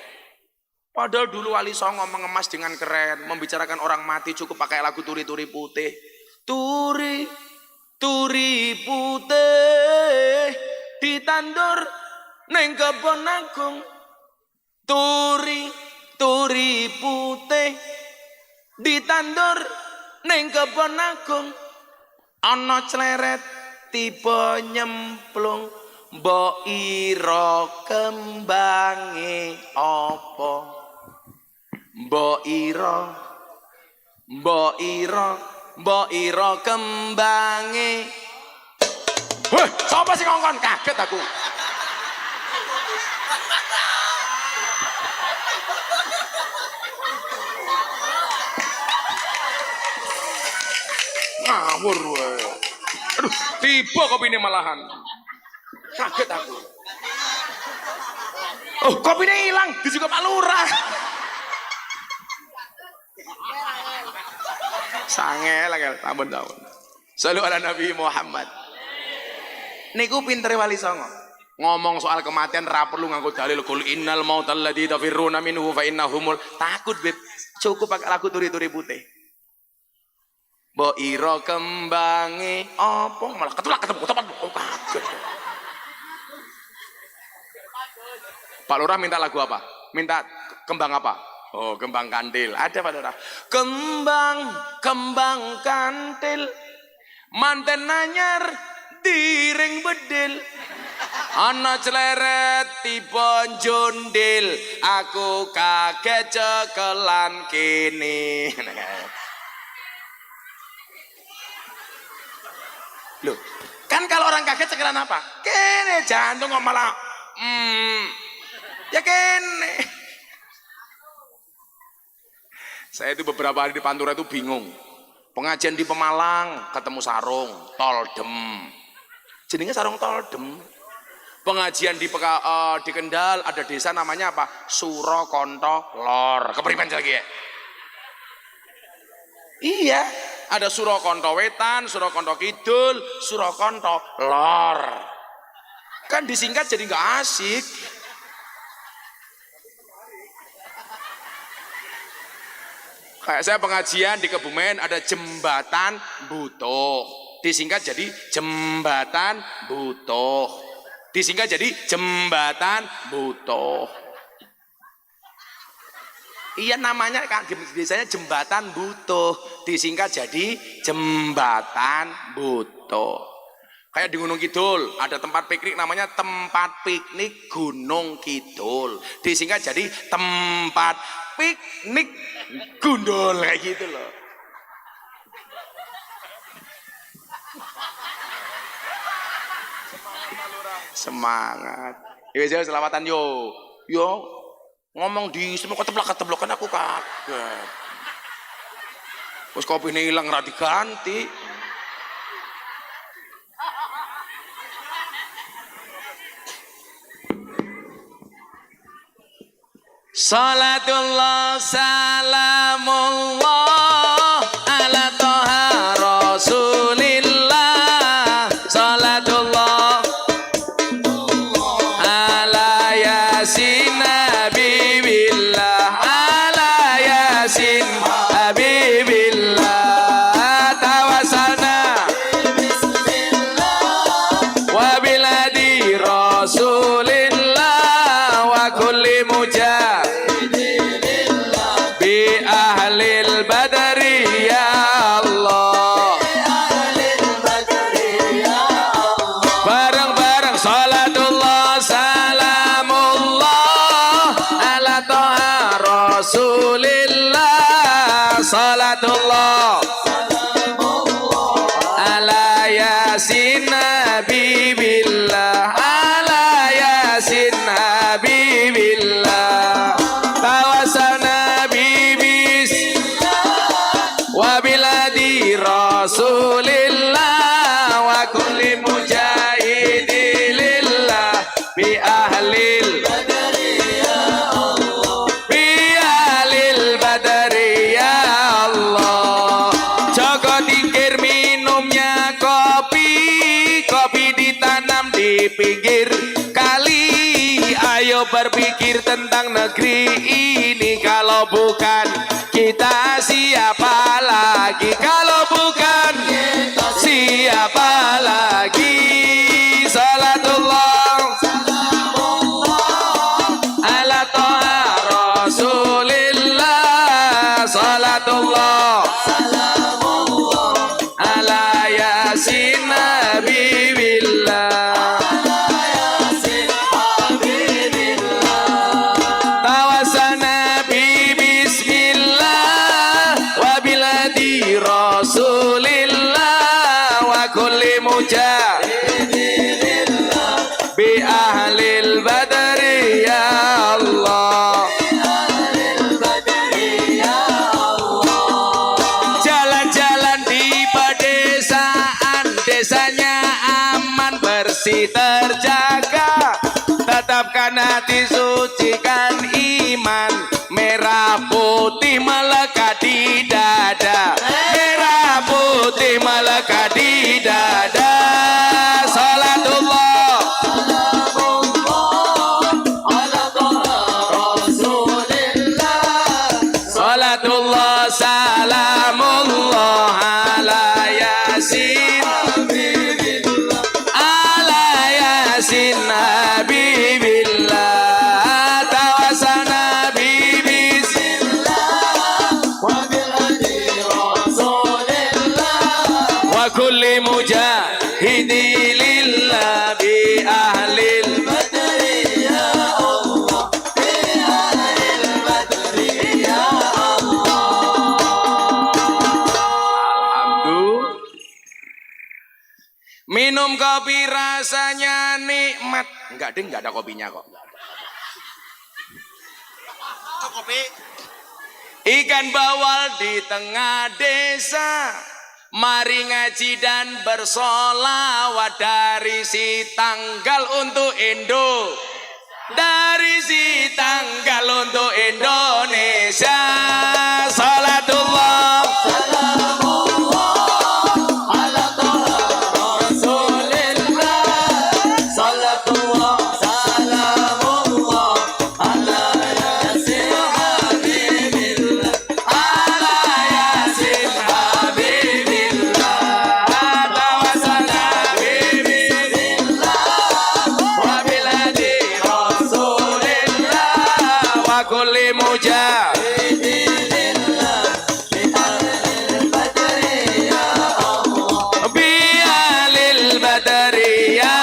Padahal dulu Wali Songo mengemas dengan keren, membicarakan orang mati cukup pakai lagu turi-turi putih. Turi, turi putih, ditandur neng kebon agung. Turi, turi putih, ditandur neng kebon agung. Ana cleret tiba nyemplung, mbok ira kembange apa? Mbok ira kembange. Weh, sapa sing ngongkon? Kaget aku. Ngawur wae. Aduh, tiba kopine malahan. Kaget aku. Oh, kopine hilang, disuka Pak Lurah. Sangel lagi, tahun-tahun. Selalu ala Nabi Muhammad. Niku pinter Wali Songo. Ngomong soal kematian ra perlu nganggo dalil qul innal mautal ladzi tafirruna minhu fa innahumul. Takut beb. Cukup pakai lagu turi-turi putih. Mbok ira kembange apa malah ketulak ketemu tepat kok kaget. Pak Lurah minta lagu apa? Minta kembang apa? Oh, kembang kandil. Ada Pak Lurah. Kembang kandil. Manten anyar diring bedil. Ana cleret tiba jondil. Aku kaget cekelan kene. Loh, kan kalau orang kaget cekelan apa? Kene jantung kok malah ya kene. Saya itu beberapa hari di Pantura itu bingung. Pengajian di Pemalang ketemu sarung toldem. Jenenge sarung toldem. Pengajian di Kendal ada desa namanya apa? Surakonto Lor. Kepriben lagi ya? Iya, ada Surakonto Wetan, Surakonto Kidul, Surakonto Lor. Kan disingkat jadi nggak asik. Kayak saya pengajian di Kebumen ada jembatan Butuh. Disingkat jadi jembatan Butuh. Disingkat jadi jembatan Butuh. Iya namanya kan biasanya jembatan Butuh. Disingkat jadi jembatan Butuh. Kayak di Gunung Kidul ada tempat piknik namanya tempat piknik Gunung Kidul. Disingkat jadi tempat piknik Gundul kayak gitu loh. Semangat. Ya saya selawatan yo. Yo ngomong di semua keteblok kan aku kaget. Terus kopi ini hilang ra diganti. Salatullah salamullah ala toha rasulillah. Salatullah ala yasin habibillah. Ala yasin habibillah. Tawasalna wa biladi rasulillah wa kulli mujah ahlil badri ya Allah. Bareng-bareng salatullah salamullah ala toha rasulillah. Salatullah ala yasin habibillah. Ala yasin habibillah. Tawasalna wabiladi rasulillah wa kulli mujahidilillah bi ahlil badri ya Allah. Bi ahlil badri ya Allah. tentang negeri ini. Kalau bukan kita siapa lagi? Kalau bukan kita siapa lagi? Salatullah ala toha Rasulillah. Salatullah ala yasin Habibillah. Tawasana bi bismillah wa biladi Rasulillah wa kulli mujahidin bi ahlil badri ya Allah. Jalan-jalan di pedesaan, desanya aman bersih terjaga. Tetapkan hati, sucikan iman. Merah putih melekat di dada. Merah putih melekat di dada. Salatullah Salatullah salamullah ala yasin ala yasin Habibillah. Tawasana bi bismillah wa kulli mujahidi lillah bi ahlil badri ya Allah. Bi ahlil badri ya Alhamdulillah. Minum kopi rasanya nikmat. Enggak ding, enggak ada kopinya kok. Ikan bawal di tengah desa, mari ngaji dan bersolawat. Dari si tanggal untuk Indo, dari si tanggal untuk Indonesia. Salatullah kulli mujahidin bialil badri ya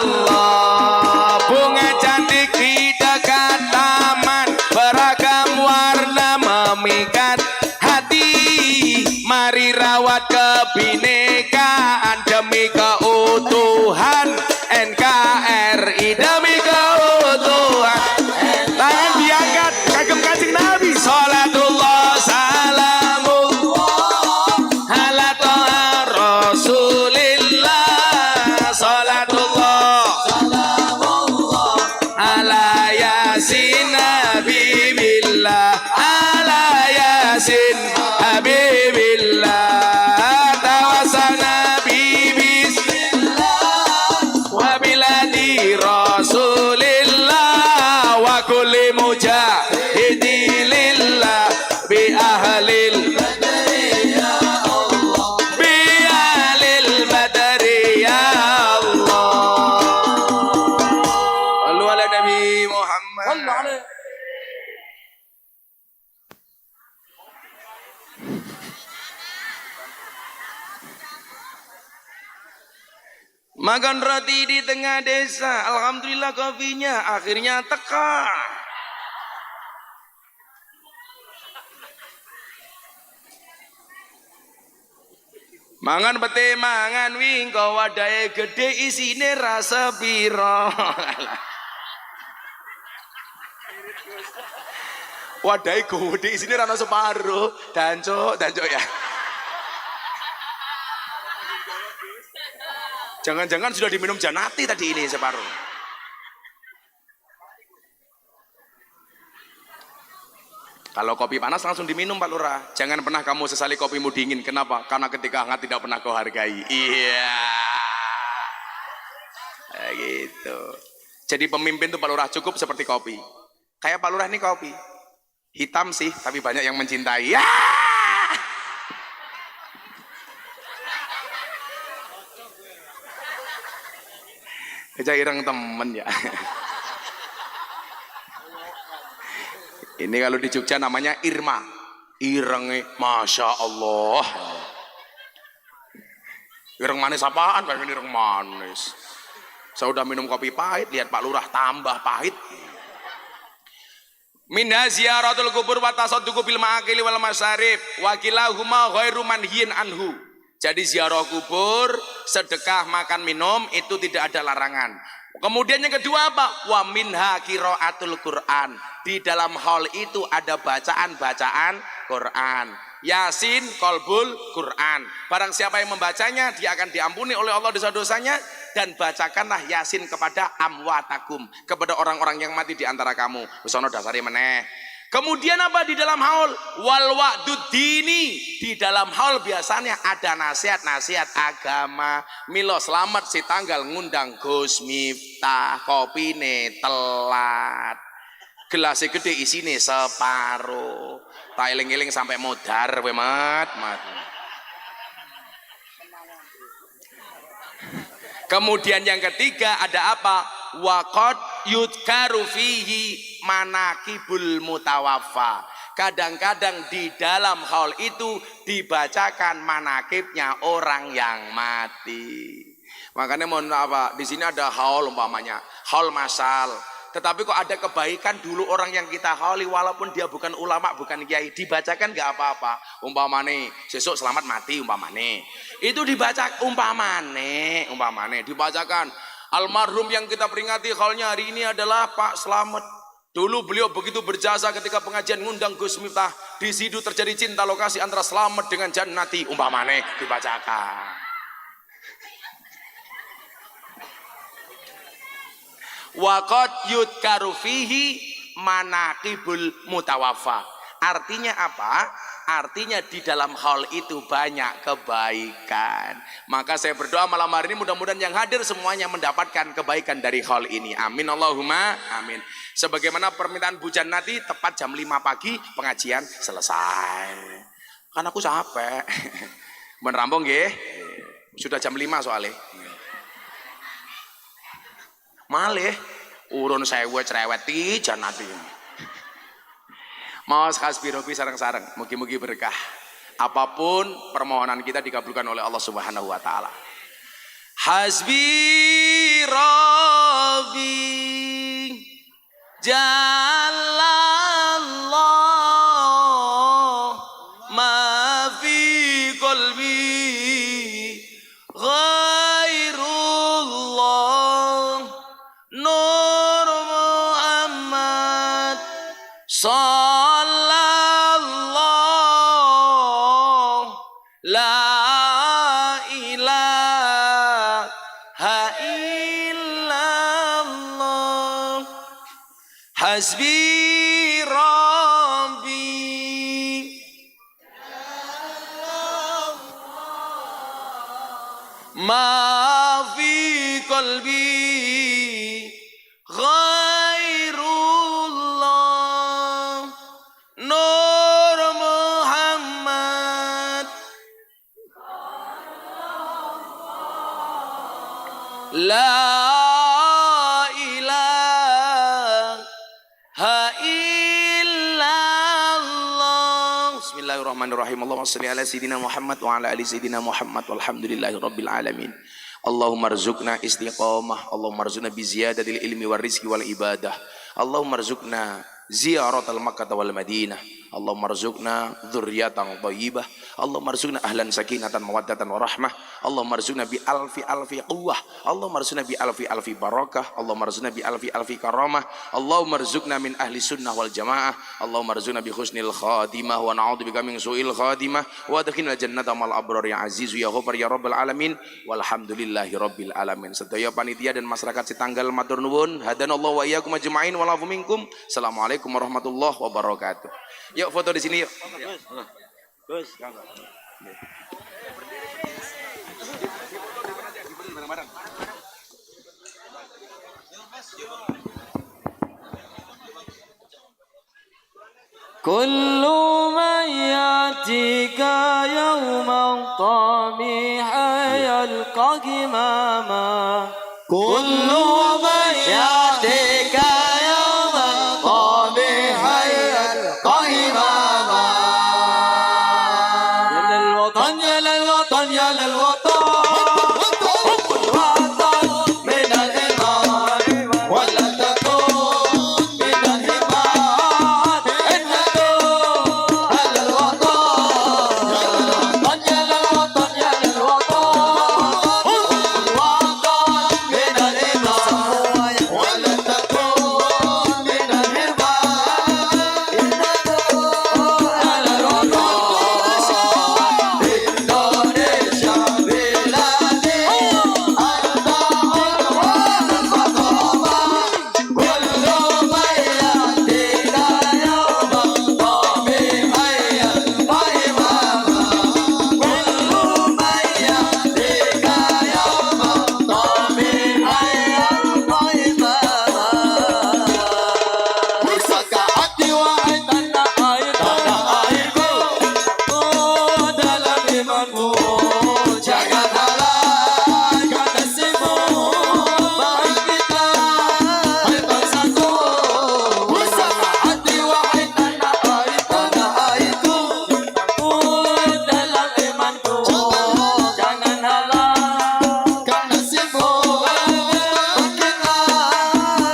Allah. Bunga cantik di dekat taman, beragam warna memikat hati. Mari rawat kebinekaan demi keutuhan NKRI, demi keutuhan. Tangan diangkat kagem Kanjeng Nabi. Salatullah salamullah ala toha Rasulillah. Salatullah ala yasin Habibillah. Ala yasin Habibillah. Tawasana bi bismillah wa biladi Rasulillah wa kulli mujahidi lillah bi ahlil badri ya Allah. Bi ahlil badri ya Allah. Sallu ala Nabi Muhammad. Makan roti di tengah desa. Alhamdulillah kopinya akhirnya teka. Mangan pete mangan wingko wadahe gede isine rasa piro. Wadahe gede isine rana separuh. Dancuk ya. Jangan-jangan sudah diminum Janati tadi ini separuh. Kalau kopi panas langsung diminum Pak Lurah. Jangan pernah kamu sesali kopimu dingin. Kenapa? Karena ketika hangat tidak pernah kau hargai. Iya. Gitu. Jadi pemimpin itu Pak Lurah cukup seperti kopi. Kayak Pak Lurah nih kopi. Hitam sih, tapi banyak yang mencintai. Ya! Aja ireng temen ya. Ini kalau di Jogja namanya Irma. Irenge, Masya Allah. Ireng manis apaan? Pengen ireng manis. Saya udah minum kopi pahit, lihat Pak Lurah tambah pahit. Minha ziyaratul kubur wa tasadduqu bil ma'akili wal masarib wa kilahuma ghairu manhiyin anhu. Jadi ziarah kubur, sedekah, makan, minum itu tidak ada larangan. Kemudian yang kedua apa? Wa minha qiraatul Quran. Di dalam hal itu ada bacaan-bacaan Quran. Yasin, kolbul, Quran. Barang siapa yang membacanya, dia akan diampuni oleh Allah dosa-dosanya. Dan bacakanlah Yasin kepada amwatakum, kepada orang-orang yang mati di antara kamu. Usono dasari meneh. Kemudian apa di dalam haul? Wal wa'dud dini. Di dalam haul biasanya ada nasihat-nasihat agama. Milo selamat si tanggal ngundang Gus Miftah, kopine telat. Gelasnya gede isine separuh. Tak eling-eling sampai modar we mat. Kemudian yang ketiga ada apa? Waqad yudkaru fihi manakibul mutawaffa. Kadang-kadang di dalam hal itu dibacakan manakibnya orang yang mati. Makanya mohon apa? Di sini ada haul umpamanya, haul masal. Tetapi kok ada kebaikan dulu orang yang kita hauli walaupun dia bukan ulama, bukan kiai, dibacakan nggak apa-apa. Umpamane sesuk selamat mati umpamane. Itu dibaca umpamane dibacakan. Almarhum yang kita peringati haulnya hari ini adalah Pak Slamet. Dulu beliau begitu berjasa ketika pengajian ngundang Gus Miftah. Di situ terjadi cinta lokasi antara Slamet dengan Jannati umpamane dibacakan. Waqad yudkaru fihi manaqibul mutawaffa. Artinya apa? Artinya di dalam hal itu banyak kebaikan. Maka saya berdoa malam hari ini mudah-mudahan yang hadir semuanya mendapatkan kebaikan dari hal ini. Amin Allahumma amin. Sebagaimana permintaan Bu Jannati tepat jam 5 pagi pengajian selesai. Kan aku capek. Ben rampung nggih. Sudah jam 5 soalnya. Malih urun sewu cerewet ti Jannati. Maos kasbirobi sareng-sareng, mugi-mugi berkah. Apapun permohonan kita dikabulkan oleh Allah Subhanahu wa taala. Hasbi Rabbi Jalallah ma fi qalbi ghairullah Nur Muhammad Sallallahu La ilaha illallah Hasbi Rabbi Ma fi qalbi Ghairullah Nur Muhammad La ilaha illallah Bismillahirrahmanirrahim Allahumma salli ala Sayyidina Muhammad wa ala ali Sayyidina Muhammad walhamdulillahi rabbil alamin Allahumma rzuqna istiqamah Allahumma rzuqna bi ziyadatil ilmi war rizqi wal ibadah Allahumma rzuqna ziyaratal Makkah wal Madinah Allahumma rzuqna dzurriyyatan thayyibah Allahumma rzuqna ahlan sakinatan mawaddatan wa rahmah Allahumma rzuqna bi alfi quwwah Allahumma rzuqna bi alfi barakah Allahumma rzuqna bi alfi karamah Allahumma rzuqna min ahli sunnah wal jamaah Allahumma rzuqna bi husnil khatimah wa na'udzubika min su'il khatimah wa adkhilna jannata mal abrar ya aziz ya ghafar ya rabbal alamin walhamdulillahi rabbil alamin. Sedaya panitia dan masyarakat Sitanggal matur nuwun hadanallahu wa iyyakum ajmain wa lafu minkum. Assalamualaikum warahmatullahi wabarakatuh. Yuk foto di sini yuk. Gus. كل من يأتيك يوم الطامح يلقاك ماما كل من يأتيك يوم الطامح يلقاك ماما يا للوطن يا للوطن يا للوطن الوطن من الإيمان ولا تكون من الهبات انهدوا على الوطن يا للوطن يا للوطن الوطن من الإيمان ولا تكون من الهبات انهدوا على الوطن Indonesia بلادي أنت عنوان الخطابة كل ما يأتيك يوم الطبيب يلقى إماما كل ما يأتيك يوم الطبيب يلقى إماما Pusaka hati wahai tanah airku dalam imanmu jangan halangkan nasibmu bangkitlah hai bangsaku pusaka hati wahai tanah airku dalam imanku jangan halangkan nasibmu bangkitlah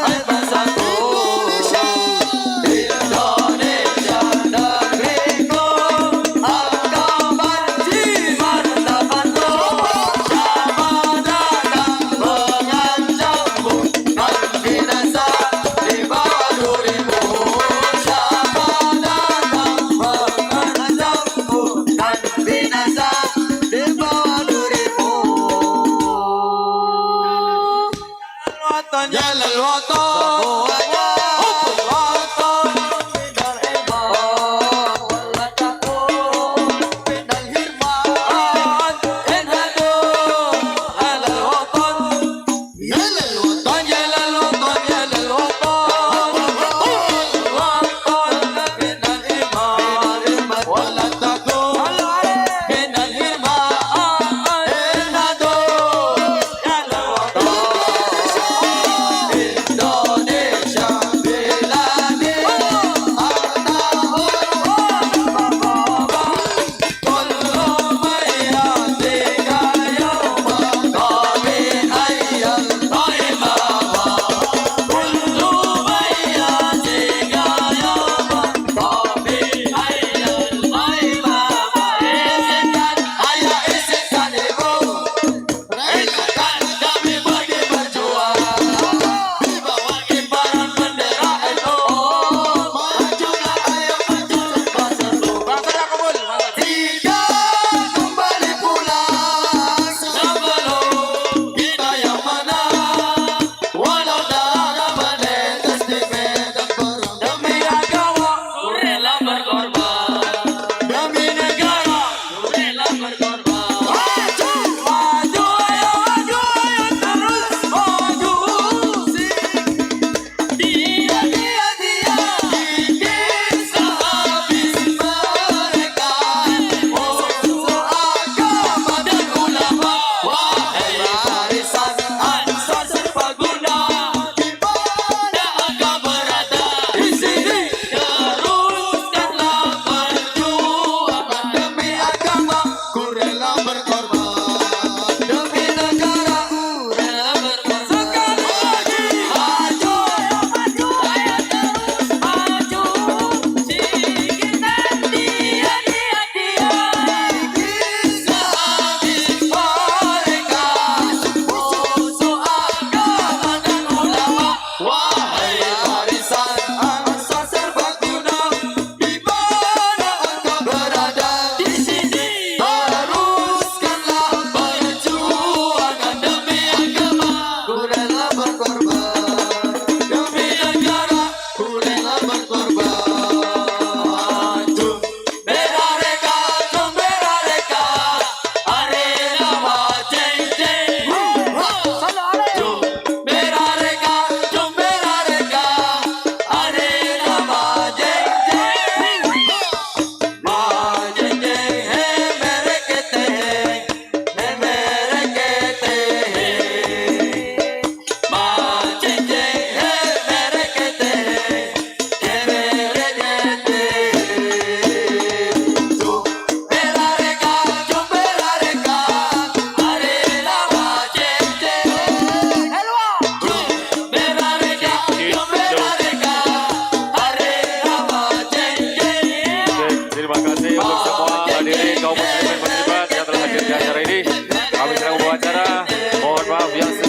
hai bangsaku Indonesia negeriku engkau banci martabatku siapa datang mengancammu dan binasa di bawah durimu siapa datang mengancammu dan binasa di bawah durimu Ya lal watan hubbul watan minal iman wala takun minal hirman inhadu alal watan Ya lal watan ya lal watan ya lal watan hubbul watan minal iman wala takun minal hirman inhadu alal watan Indonesia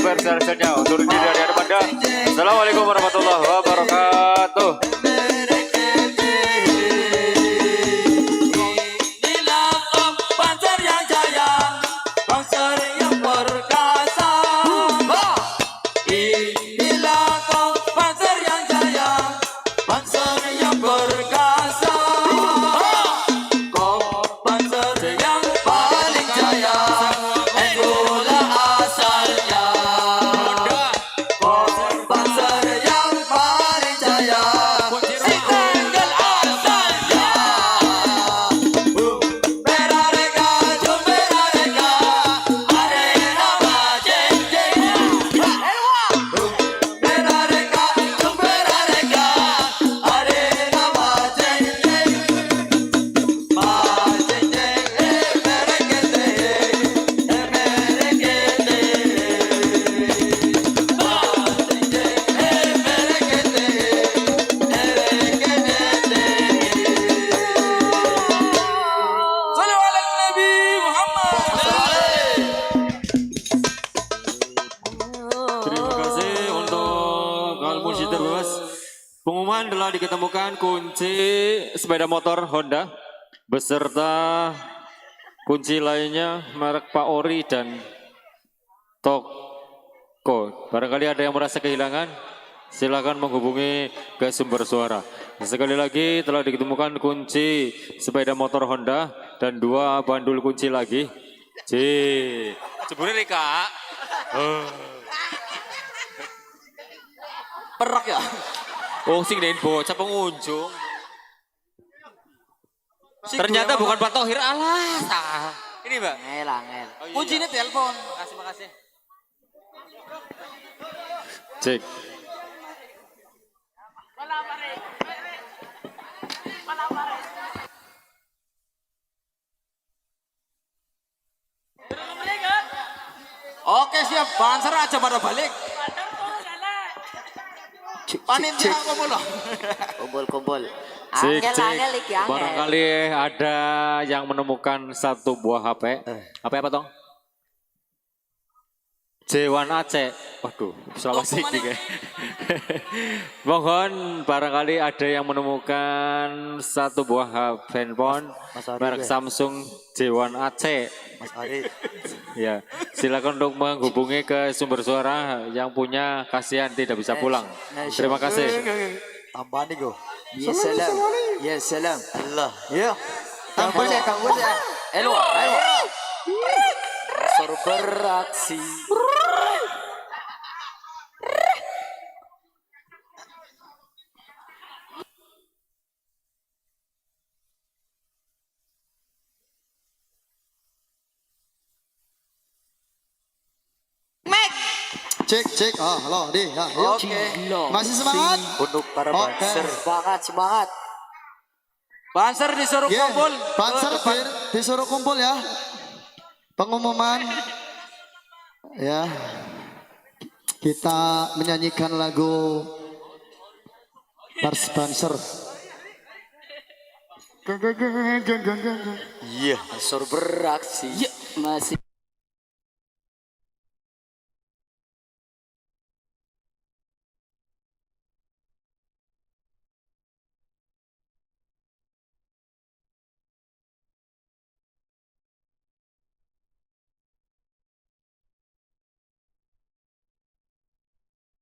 versi hasilnya untuk diri dari Anda. Assalamualaikum warahmatullahi wabarakatuh. Terima kasih untuk Al-Munsyid Bebas. Pengumuman telah diketemukan kunci sepeda motor Honda beserta kunci lainnya merek Pak Ori dan Toko. Barangkali ada yang merasa kehilangan, silakan menghubungi ke sumber suara. Sekali lagi telah ditemukan kunci sepeda motor Honda dan 2 bandul kunci lagi. Jebule Rika. Perak ya. Oh, sing den bocah pengunjung. Ternyata bukan Pak Tohir, alas. Ini, Mbak. Ngel. Oh, iya. Kuncinya telepon. Makasih. Cek. Oke siap, banser aja pada balik. Panitia kumpul. Cek. Barangkali ada yang menemukan satu buah HP. HP apa, Tong? J1 Aceh. Waduh, salah siki kayak. Mohon barangkali ada yang menemukan satu buah handphone merek Samsung J1 Aceh. Mas Ari. Ya, silakan untuk menghubungi ke sumber suara yang punya, kasihan tidak bisa pulang. Terima kasih. Tambah nih go. Ya salam. Allah. Ya. Tambah ya. Ayo. Suruh beraksi. Cek. Ah, halo, di. Ya, yuk. Oke. Masih semangat? Untuk para Oke. banser. Semangat. Banser disuruh Yeah. kumpul. Panser disuruh kumpul ya. Pengumuman. Ya. Kita menyanyikan lagu Pars Banser. Iya. Suruh beraksi. Masih.